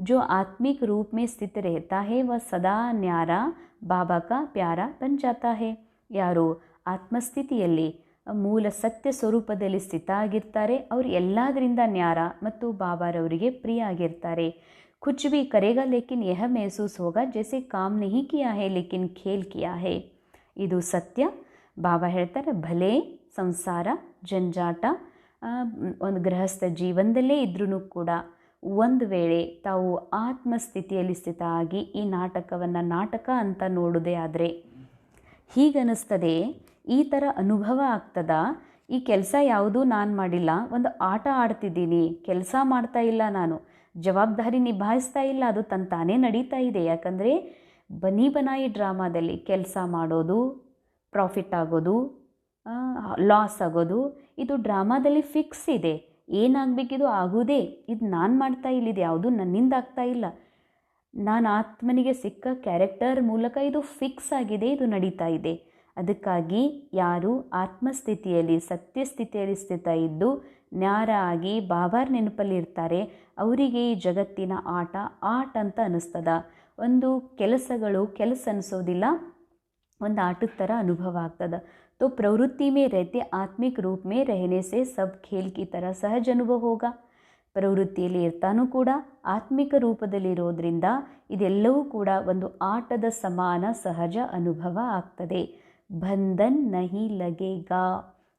जो आत्मिक रूप में स्थित रहता है वह सदा न्यारा बाबा का प्यारा बन जाता है. ಯಾರು ಆತ್ಮಸ್ಥಿತಿಯಲ್ಲಿ ಮೂಲ ಸತ್ಯ ಸ್ವರೂಪದಲ್ಲಿ ಸ್ಥಿತ ಆಗಿರ್ತಾರೆ ಅವರು ಎಲ್ಲದರಿಂದ ನ್ಯಾರ ಮತ್ತು ಬಾಬಾರವರಿಗೆ ಪ್ರಿಯ ಆಗಿರ್ತಾರೆ. कुछ भी करेगा लेकिन यह महसूस होगा जैसे काम नहीं किया है लेकिन खेल किया है. ಇದು ಸತ್ಯ. ಬಾಬಾ ಹೇಳ್ತಾರೆ ಭಲೆ ಸಂಸಾರ ಜಂಜಾಟ ಒಂದು ಗೃಹಸ್ಥ ಜೀವನದಲ್ಲೇ ಇದ್ರೂ ಕೂಡ ಒಂದು ವೇಳೆ ತಾವು ಆತ್ಮಸ್ಥಿತಿಯಲ್ಲಿ ಸ್ಥಿತ ಆಗಿ ಈ ನಾಟಕವನ್ನು ನಾಟಕ ಅಂತ ನೋಡೋದೇ ಆದರೆ ಹೀಗನ್ನಿಸ್ತದೆ, ಈ ಥರ ಅನುಭವ ಆಗ್ತದ, ಈ ಕೆಲಸ ಯಾವುದೂ ನಾನು ಮಾಡಿಲ್ಲ, ಒಂದು ಆಟ ಆಡ್ತಿದ್ದೀನಿ, ಕೆಲಸ ಮಾಡ್ತಾ ಇಲ್ಲ, ನಾನು ಜವಾಬ್ದಾರಿ ನಿಭಾಯಿಸ್ತಾ ಇಲ್ಲ, ಅದು ತಾನೇ ನಡೀತಾ ಇದೆ. ಯಾಕಂದರೆ ಬನಿ ಬನಾಯಿ ಡ್ರಾಮಾದಲ್ಲಿ ಕೆಲಸ ಮಾಡೋದು, ಪ್ರಾಫಿಟ್ ಆಗೋದು, ಲಾಸ್ ಆಗೋದು, ಇದು ಡ್ರಾಮಾದಲ್ಲಿ ಫಿಕ್ಸ್ ಇದೆ. ಏನಾಗಬೇಕಿದು ಆಗೋದೇ, ಇದು ನಾನು ಮಾಡ್ತಾ ಇಲ್ಲ, ಇದು ಯಾವುದು ನನ್ನಿಂದ ಆಗ್ತಾ ಇಲ್ಲ, ನಾನು ಆತ್ಮನಿಗೆ ಸಿಕ್ಕ ಕ್ಯಾರೆಕ್ಟರ್ ಮೂಲಕ ಇದು ಫಿಕ್ಸ್ ಆಗಿದೆ, ಇದು ನಡೀತಾ ಇದೆ. ಅದಕ್ಕಾಗಿ ಯಾರು ಆತ್ಮಸ್ಥಿತಿಯಲ್ಲಿ ಸತ್ಯಸ್ಥಿತಿಯಲ್ಲಿ ಸ್ಥಿತ ಇದ್ದು ನ್ಯಾರ ಆಗಿ ಬಾಬಾರ್ ನೆನಪಲ್ಲಿ ಇರ್ತಾರೆ ಅವರಿಗೆ ಈ ಜಗತ್ತಿನ ಆಟ ಅಂತ ಅನ್ನಿಸ್ತದ. ಒಂದು ಕೆಲಸಗಳು ಕೆಲಸ ಅನಿಸೋದಿಲ್ಲ, ಒಂದು ಆಟದ ಥರ ಅನುಭವ ಆಗ್ತದೆ. तो प्रवृत्ति में रहते आत्मिक रूप में रहने से सब खेल की तरह सहज अनुभव होगा. ಪ್ರವೃತ್ತಿಯಲ್ಲಿ ಇರ್ತಾನೂ ಕೂಡ ಆತ್ಮಿಕ ರೂಪದಲ್ಲಿರೋದ್ರಿಂದ ಇದೆಲ್ಲವೂ ಕೂಡ ಒಂದು ಆಟದ ಸಮಾನ ಸಹಜ ಅನುಭವ ಆಗ್ತದೆ. ಬಂಧನ್ ನಹಿ ಲಗೇಗಾ,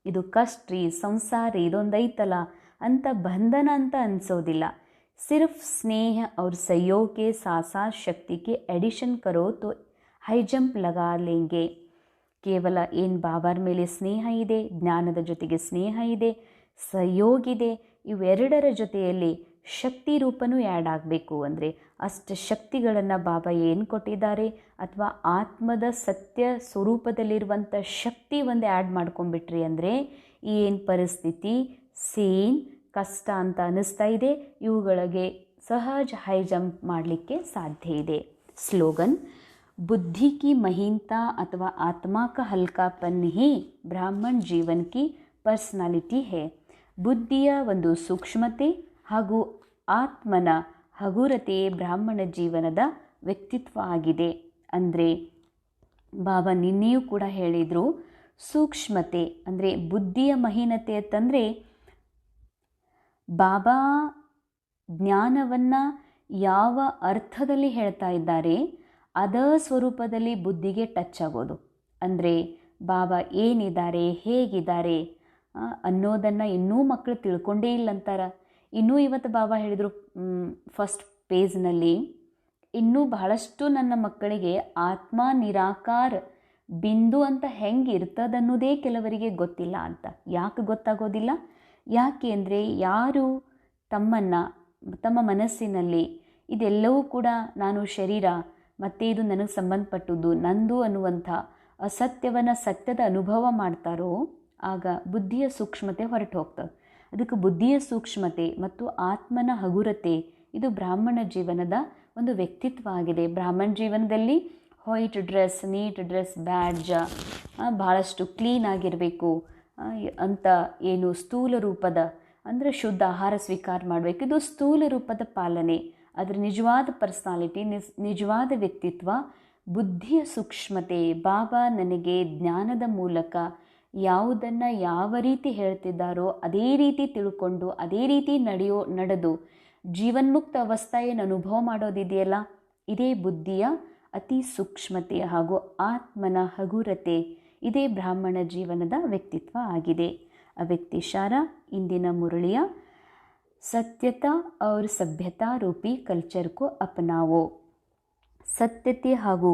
ಇದು ಕಷ್ಟ್ರಿ ಸಂಸಾರ ಇದೊಂದೈತಲ್ಲ ಅಂತ ಬಂಧನ ಅಂತ ಅನಿಸೋದಿಲ್ಲ. सिर्फ स्नेह और सहयोग के साथ साथ शक्ति के एडिशन करो तो हाई जंप लगा लेंगे. ಕೇವಲ ಏನು ಬಾಬಾರ ಮೇಲೆ ಸ್ನೇಹ ಇದೆ, ಜ್ಞಾನದ ಜೊತೆಗೆ ಸ್ನೇಹ ಇದೆ, ಸಹಯೋಗ ಇದೆ, ಇವೆರಡರ ಜೊತೆಯಲ್ಲಿ ಶಕ್ತಿ ರೂಪನೂ ಆ್ಯಡ್ ಆಗಬೇಕು. ಅಂದರೆ ಅಷ್ಟು ಶಕ್ತಿಗಳನ್ನು ಬಾಬಾ ಏನು ಕೊಟ್ಟಿದ್ದಾರೆ ಅಥವಾ ಆತ್ಮದ ಸತ್ಯ ಸ್ವರೂಪದಲ್ಲಿರುವಂಥ ಶಕ್ತಿ ಒಂದು ಆ್ಯಡ್ ಮಾಡ್ಕೊಂಡ್ಬಿಟ್ರಿ ಅಂದರೆ ಈ ಏನು ಪರಿಸ್ಥಿತಿ ಸೇನ್ ಕಷ್ಟ ಅಂತ ಅನ್ನಿಸ್ತಾ ಇದೆ ಇವುಗಳಿಗೆ ಸಹಜ ಹೈ ಜಂಪ್ ಮಾಡಲಿಕ್ಕೆ ಸಾಧ್ಯ ಇದೆ. ಸ್ಲೋಗನ್ बुद्धि की महीनता अथवा आत्मा का हल्कापन ही ब्राह्मण जीवन की पर्सनालिटी है. ಬುದ್ಧಿಯ ಒಂದು ಸೂಕ್ಷ್ಮತೆ ಹಾಗೂ ಆತ್ಮನ ಹಗುರತೆ ಬ್ರಾಹ್ಮಣ ಜೀವನದ ವ್ಯಕ್ತಿತ್ವ ಆಗಿದೆ. ಅಂದರೆ ಬಾಬಾ ನಿನ್ನೆಯೂ ಕೂಡ ಹೇಳಿದರು, ಸೂಕ್ಷ್ಮತೆ ಅಂದರೆ ಬುದ್ಧಿಯ ಮಹೀನತೆ ಅಂತಂದರೆ ಬಾಬಾ ಜ್ಞಾನವನ್ನು ಯಾವ ಅರ್ಥದಲ್ಲಿ ಹೇಳ್ತಾ ಇದ್ದಾರೆ ಅದ ಸ್ವರೂಪದಲ್ಲಿ ಬುದ್ಧಿಗೆ ಟಚ್ ಆಗೋದು. ಅಂದರೆ ಬಾಬಾ ಏನಿದ್ದಾರೆ ಹೇಗಿದ್ದಾರೆ ಅನ್ನೋದನ್ನು ಇನ್ನೂ ಮಕ್ಕಳು ತಿಳ್ಕೊಂಡೇ ಇಲ್ಲ ಅಂತಾರೆ. ಇನ್ನೂ ಇವತ್ತು ಬಾಬಾ ಹೇಳಿದರು ಫಸ್ಟ್ ಪೇಜ್ನಲ್ಲಿ, ಇನ್ನೂ ಬಹಳಷ್ಟು ನನ್ನ ಮಕ್ಕಳಿಗೆ ಆತ್ಮ ನಿರಾಕಾರ ಬಿಂದು ಅಂತ ಹೆಂಗೆ ಇರ್ತದನ್ನೋದೇ ಕೆಲವರಿಗೆ ಗೊತ್ತಿಲ್ಲ ಅಂತ. ಯಾಕೆ ಗೊತ್ತಾಗೋದಿಲ್ಲ? ಯಾಕೆ ಅಂದರೆ ಯಾರು ತಮ್ಮ ಮನಸ್ಸಿನಲ್ಲಿ ಇದೆಲ್ಲವೂ ಕೂಡ ನಾನು ಶರೀರ ಮತ್ತು ಇದು ನನಗೆ ಸಂಬಂಧಪಟ್ಟದ್ದು ನಂದು ಅನ್ನುವಂಥ ಅಸತ್ಯವನ್ನು ಸತ್ಯದ ಅನುಭವ ಮಾಡ್ತಾರೋ ಆಗ ಬುದ್ಧಿಯ ಸೂಕ್ಷ್ಮತೆ ಹೊರಟು ಹೋಗ್ತದೆ. ಅದಕ್ಕೆ ಬುದ್ಧಿಯ ಸೂಕ್ಷ್ಮತೆ ಮತ್ತು ಆತ್ಮನ ಹಗುರತೆ ಇದು ಬ್ರಾಹ್ಮಣ ಜೀವನದ ಒಂದು ವ್ಯಕ್ತಿತ್ವ ಆಗಿದೆ. ಬ್ರಾಹ್ಮಣ ಜೀವನದಲ್ಲಿ white dress, neat dress, badge, ಭಾಳಷ್ಟು ಕ್ಲೀನ್ ಆಗಿರಬೇಕು ಅಂತ ಏನು ಸ್ಥೂಲ ರೂಪದ ಅಂದರೆ ಶುದ್ಧ ಆಹಾರ ಸ್ವೀಕಾರ ಮಾಡಬೇಕು, ಇದು ಸ್ಥೂಲ ರೂಪದ ಪಾಲನೆ. ಅದರ ನಿಜವಾದ ಪರ್ಸ್ನಾಲಿಟಿ, ನಿಜವಾದ ವ್ಯಕ್ತಿತ್ವ ಬುದ್ಧಿಯ ಸೂಕ್ಷ್ಮತೆ. ಬಾಬಾ ನನಗೆ ಜ್ಞಾನದ ಮೂಲಕ ಯಾವುದನ್ನು ಯಾವ ರೀತಿ ಹೇಳ್ತಿದ್ದಾರೋ ಅದೇ ರೀತಿ ತಿಳ್ಕೊಂಡು ಅದೇ ರೀತಿ ನಡೆದು ಜೀವನ್ಮುಕ್ತ ಅವಸ್ಥೆಯನ್ನು ಅನುಭವ ಮಾಡೋದಿದೆಯಲ್ಲ, ಇದೇ ಬುದ್ಧಿಯ ಅತಿ ಸೂಕ್ಷ್ಮತೆ ಹಾಗೂ ಆತ್ಮನ ಹಗುರತೆ. ಇದೇ ಬ್ರಾಹ್ಮಣ ಜೀವನದ ವ್ಯಕ್ತಿತ್ವ ಆಗಿದೆ. ಅವ್ಯಕ್ತಿಶಾರ ಇಂದಿನ ಮುರಳಿಯ ಸತ್ಯತಾ और ಸಭ್ಯತಾ ರೂಪಿ ಕಲ್ಚರ್ ಕೋ ಅಪನಾವೋ. ಸತ್ಯತೆ ಹಾಗೂ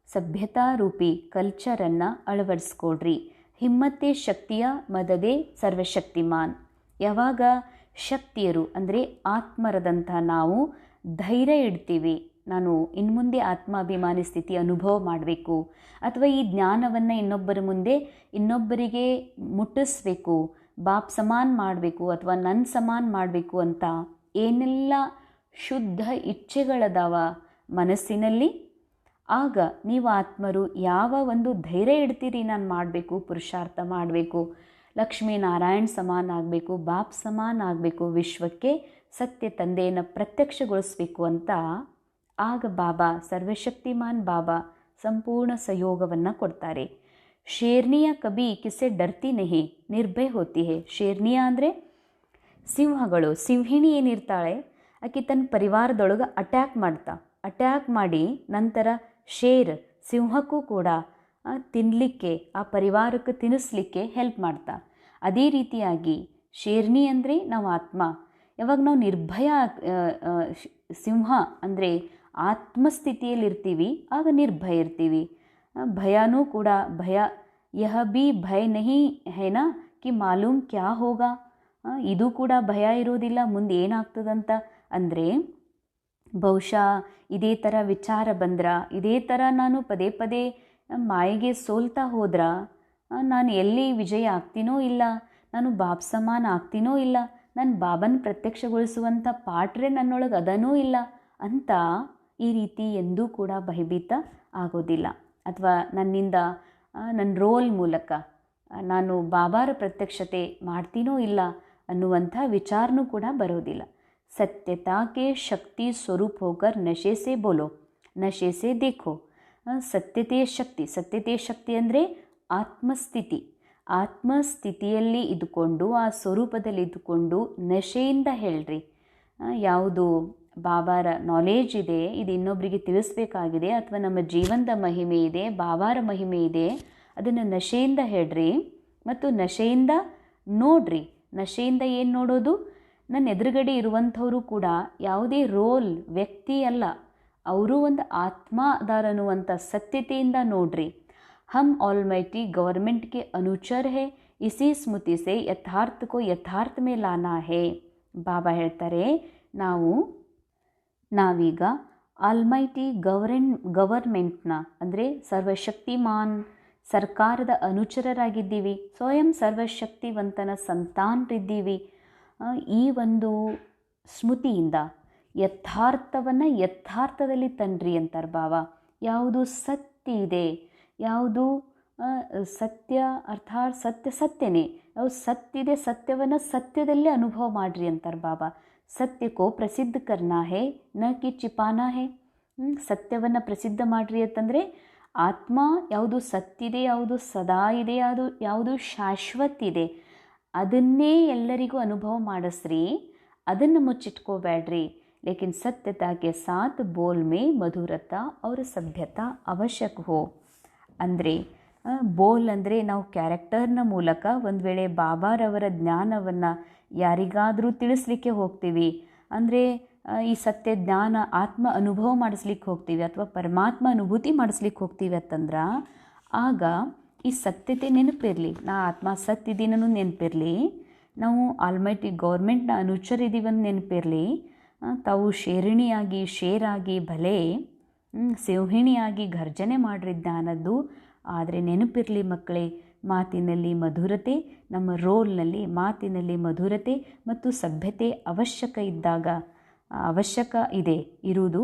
ಸಭ್ಯತಾ ರೂಪಿ ಕಲ್ಚರನ್ನು ಅಳವಡಿಸ್ಕೊಡ್ರಿ. ಹಿಮ್ಮತ್ತೆ ಶಕ್ತಿಯ ಮದದೇ ಸರ್ವಶಕ್ತಿಮಾನ್. ಯಾವಾಗ ಶಕ್ತಿಯರು ಅಂದರೆ ಆತ್ಮರದಂಥ ನಾವು ಧೈರ್ಯ ಇಡ್ತೀವಿ, ನಾನು ಇನ್ನು ಮುಂದೆ ಆತ್ಮಾಭಿಮಾನಿ ಸ್ಥಿತಿ ಅನುಭವ ಮಾಡಬೇಕು ಅಥವಾ ಈ ಜ್ಞಾನವನ್ನು ಇನ್ನೊಬ್ಬರಿಗೆ ಮುಟ್ಟಿಸ್ಬೇಕು, ಬಾಪ್ ಸಮಾನ ಮಾಡಬೇಕು ಅಥವಾ ನನ್ನ ಸಮಾನ ಮಾಡಬೇಕು ಅಂತ ಏನೆಲ್ಲ ಶುದ್ಧ ಇಚ್ಛೆಗಳದಾವ ಮನಸ್ಸಿನಲ್ಲಿ, ಆಗ ನೀವು ಆತ್ಮರು ಯಾವ ಒಂದು ಧೈರ್ಯ ಇಡ್ತೀರಿ, ನಾನು ಮಾಡಬೇಕು, ಪುರುಷಾರ್ಥ ಮಾಡಬೇಕು, ಲಕ್ಷ್ಮೀನಾರಾಯಣ್ ಸಮಾನ ಆಗಬೇಕು, ಬಾಪ್ ಸಮಾನ ಆಗಬೇಕು, ವಿಶ್ವಕ್ಕೆ ಸತ್ಯ ತಂದೆಯನ್ನು ಪ್ರತ್ಯಕ್ಷಗೊಳಿಸಬೇಕು ಅಂತ ಆಗ ಬಾಬಾ, ಸರ್ವಶಕ್ತಿಮಾನ್ ಬಾಬಾ ಸಂಪೂರ್ಣ ಸಹಯೋಗವನ್ನು ಕೊಡ್ತಾರೆ. ಶೇರ್ನಿಯ ಕಬಿ ಕಿಸೆ ಡರ್ತಿ ನಹಿ ನಿರ್ಭಯ ಹೋತಿ ಹೇ. ಶೇರ್ನಿಯ ಅಂದರೆ ಸಿಂಹಗಳು. ಸಿಂಹಿಣಿ ಏನಿರ್ತಾಳೆ ಆಕೆ ತನ್ನ ಪರಿವಾರದೊಳಗೆ ಅಟ್ಯಾಕ್ ಮಾಡಿ ನಂತರ ಶೇರ್ ಸಿಂಹಕ್ಕೂ ಕೂಡ ತಿನ್ನಲಿಕ್ಕೆ, ಆ ಪರಿವಾರಕ್ಕೆ ತಿನ್ನಿಸ್ಲಿಕ್ಕೆ ಹೆಲ್ಪ್ ಮಾಡ್ತಾ. ಅದೇ ರೀತಿಯಾಗಿ ಶೇರ್ನಿ ಅಂದರೆ ನಾವು ಆತ್ಮ. ಯಾವಾಗ ನಾವು ನಿರ್ಭಯ, ಸಿಂಹ ಅಂದರೆ ಆತ್ಮಸ್ಥಿತಿಯಲ್ಲಿರ್ತೀವಿ, ಆಗ ನಿರ್ಭಯ ಇರ್ತೀವಿ. ಭಯನೂ ಕೂಡ ಭಯ, ಯಹ ಬಿ ಭಯ ನಹಿ ಹೇನಾ ಕಿ ಮಾಲೂಮ್ ಕ್ಯಾ ಹೋಗಾ. ಇದು ಕೂಡ ಭಯ ಇರೋದಿಲ್ಲ ಮುಂದೆ ಏನಾಗ್ತದಂತ. ಅಂದರೆ ಬಹುಶಃ ಇದೇ ಥರ ವಿಚಾರ ಬಂದ್ರೆ, ಇದೇ ಥರ ನಾನು ಪದೇ ಪದೇ ಮಾಯೆಗೆ ಸೋಲ್ತಾ ಹೋದ್ರೆ ನಾನು ಎಲ್ಲಿ ವಿಜಯ ಆಗ್ತೀನೋ ಇಲ್ಲ, ನಾನು ಬಾಬ್ ಸಮಾನ ಆಗ್ತೀನೋ ಇಲ್ಲ, ನಾನು ಬಾಬನ ಪ್ರತ್ಯಕ್ಷಗೊಳಿಸುವಂಥ ಪಾಟ್ರೆ ನನ್ನೊಳಗೆ ಅದನೋ ಇಲ್ಲ ಅಂತ ಈ ರೀತಿ ಎಂದೂ ಕೂಡ ಭಯಭೀತ ಆಗೋದಿಲ್ಲ. ಅಥವಾ ನನ್ನಿಂದ ನನ್ನ ರೋಲ್ ಮೂಲಕ ನಾನು ಬಾಬಾರ ಪ್ರತ್ಯಕ್ಷತೆ ಮಾಡ್ತೀನೋ ಇಲ್ಲ ಅನ್ನುವಂಥ ವಿಚಾರನೂ ಕೂಡ ಬರೋದಿಲ್ಲ. ಸತ್ಯತಾಕೆ ಶಕ್ತಿ ಸ್ವರೂಪ ಹೋಗರ್ ನಶೆ ಸೆ ಬೋಲೋ, ನಶೆ ಸೆ ದೇಖೋ. ಸತ್ಯತೆಯ ಶಕ್ತಿ ಅಂದರೆ ಆತ್ಮಸ್ಥಿತಿ. ಆತ್ಮಸ್ಥಿತಿಯಲ್ಲಿ ಇದ್ದುಕೊಂಡು, ಆ ಸ್ವರೂಪದಲ್ಲಿ ಇದ್ದುಕೊಂಡು ನಶೆಯಿಂದ ಹೇಳ್ರಿ. ಯಾವುದು ಬಾಬಾರ ನಾಲೇಜ್ ಇದೆ, ಇದು ಇನ್ನೊಬ್ಬರಿಗೆ ತಿಳಿಸ್ಬೇಕಾಗಿದೆ, ಅಥವಾ ನಮ್ಮ ಜೀವನದ ಮಹಿಮೆ ಇದೆ, ಬಾಬಾರ ಮಹಿಮೆ ಇದೆ, ಅದನ್ನು ನಶೆಯಿಂದ ಹೇಳ್ರಿ ಮತ್ತು ನಶೆಯಿಂದ ನೋಡ್ರಿ. ನಶೆಯಿಂದ ಏನು ನೋಡೋದು? ನನ್ನ ಎದುರುಗಡೆ ಇರುವಂಥವರು ಕೂಡ ಯಾವುದೇ ರೋಲ್ ವ್ಯಕ್ತಿ ಅಲ್ಲ, ಅವರು ಒಂದು ಆತ್ಮ ಅದಾರನ್ನುವಂಥ ಸತ್ಯತೆಯಿಂದ ನೋಡ್ರಿ. ಹಮ್ ಆಲ್ಮೈಟಿ ಗವರ್ಮೆಂಟ್ ಕೆ ಅನುಚರ್ ಹೇ, ಇಸಿ ಸ್ಮೃತಿ ಸೆ ಯಥಾರ್ಥ ಕೋ ಯಥಾರ್ಥ ಮೇ ಲಾನಾ ಹೇ. ಬಾಬಾ ಹೇಳ್ತಾರೆ, ನಾವೀಗ ಆಲ್ಮೈಟಿ ಗವರ್ಮೆಂಟ್ನ ಅಂದರೆ ಸರ್ವಶಕ್ತಿಮಾನ್ ಸರ್ಕಾರದ ಅನುಚರರಾಗಿದ್ದೀವಿ, ಸ್ವಯಂ ಸರ್ವಶಕ್ತಿವಂತನ ಸಂತಾನರಿದ್ದೀವಿ. ಈ ಒಂದು ಸ್ಮೃತಿಯಿಂದ ಯಥಾರ್ಥವನ್ನು ಯಥಾರ್ಥದಲ್ಲಿ ತನ್ರಿ ಅಂತಾರೆ ಬಾಬಾ. ಯಾವುದು ಸತ್ಯ ಇದೆ, ಯಾವುದು ಸತ್ಯ ಅರ್ಥಾತ್ ಸತ್ಯನೇ, ಯಾವುದು ಸತ್ಯ ಇದೆ ಸತ್ಯವನ್ನು ಸತ್ಯದಲ್ಲೇ ಅನುಭವ ಮಾಡಿರಿ ಅಂತಾರೆ ಬಾಬಾ. ಸತ್ಯಕ್ಕೋ ಪ್ರಸಿದ್ಧ ಕರ್ನಾ ಹೇ ನ ಕಿ ಚಿಪಾನಾ ಹೇ. ಸತ್ಯವನ್ನು ಪ್ರಸಿದ್ಧ ಮಾಡಿರಿ ಅಂತಂದರೆ ಆತ್ಮ ಯಾವುದು ಸತ್ತಿದೆ, ಯಾವುದು ಸದಾ ಇದೆ, ಯಾವುದು ಶಾಶ್ವತ ಇದೆ, ಅದನ್ನೇ ಎಲ್ಲರಿಗೂ ಅನುಭವ ಮಾಡಿಸ್ರಿ, ಅದನ್ನು ಮುಚ್ಚಿಟ್ಕೋಬೇಡ್ರಿ. ಲೇಕಿನ್ ಸತ್ಯತಾ ಕೆ ಸಾಥ್ ಬೋಲ್ ಮೇ ಮಧುರತಾ और ಸಭ್ಯತಾ ಅವಶ್ಯಕ ಹೋ. ಅಂದರೆ ಬೋಲ್ ಅಂದರೆ ನಾವು ಕ್ಯಾರೆಕ್ಟರ್ನ ಮೂಲಕ ಒಂದು ವೇಳೆ ಬಾಬಾರವರ ಜ್ಞಾನವನ್ನು ಯಾರಿಗಾದರೂ ತಿಳಿಸ್ಲಿಕ್ಕೆ ಹೋಗ್ತೀವಿ, ಅಂದರೆ ಈ ಸತ್ಯ ಜ್ಞಾನ ಆತ್ಮ ಅನುಭವ ಮಾಡಿಸ್ಲಿಕ್ಕೆ ಹೋಗ್ತೀವಿ ಅಥವಾ ಪರಮಾತ್ಮ ಅನುಭೂತಿ ಮಾಡಿಸ್ಲಿಕ್ಕೆ ಹೋಗ್ತೀವಿ ಅಂತಂದ್ರೆ ಆಗ ಈ ಸತ್ಯತೆ ನೆನಪಿರಲಿ, ನಾ ಆತ್ಮ ಸತ್ತಿದ್ದೀನೂ ನೆನಪಿರಲಿ, ನಾವು ಆಲ್ಮೈಟಿ ಗೌರ್ಮೆಂಟ್ನ ಅನುಚರಿದ್ದೀವಿ ಅಂತ ನೆನಪಿರಲಿ, ತಾವು ಶೇರಿಣಿಯಾಗಿ ಶೇರಾಗಿ ಭಲೆ ಸಿಂಹಿಣಿಯಾಗಿ ಘರ್ಜನೆ ಮಾಡ್ರಿ ಜ್ಞಾನದ್ದು. ಆದರೆ ನೆನಪಿರಲಿ ಮಕ್ಕಳೇ, ಮಾತಿನಲ್ಲಿ ಮಧುರತೆ, ನಮ್ಮ ರೋಲ್ನಲ್ಲಿ ಮಾತಿನಲ್ಲಿ ಮಧುರತೆ ಮತ್ತು ಸಭ್ಯತೆ ಅವಶ್ಯಕ ಇರುವುದು.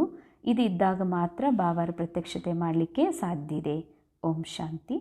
ಇದು ಇದ್ದಾಗ ಮಾತ್ರ ಬಾಬಾರ ಪ್ರತ್ಯಕ್ಷತೆ ಮಾಡಲಿಕ್ಕೆ ಸಾಧ್ಯ ಇದೆ. ಓಂ ಶಾಂತಿ.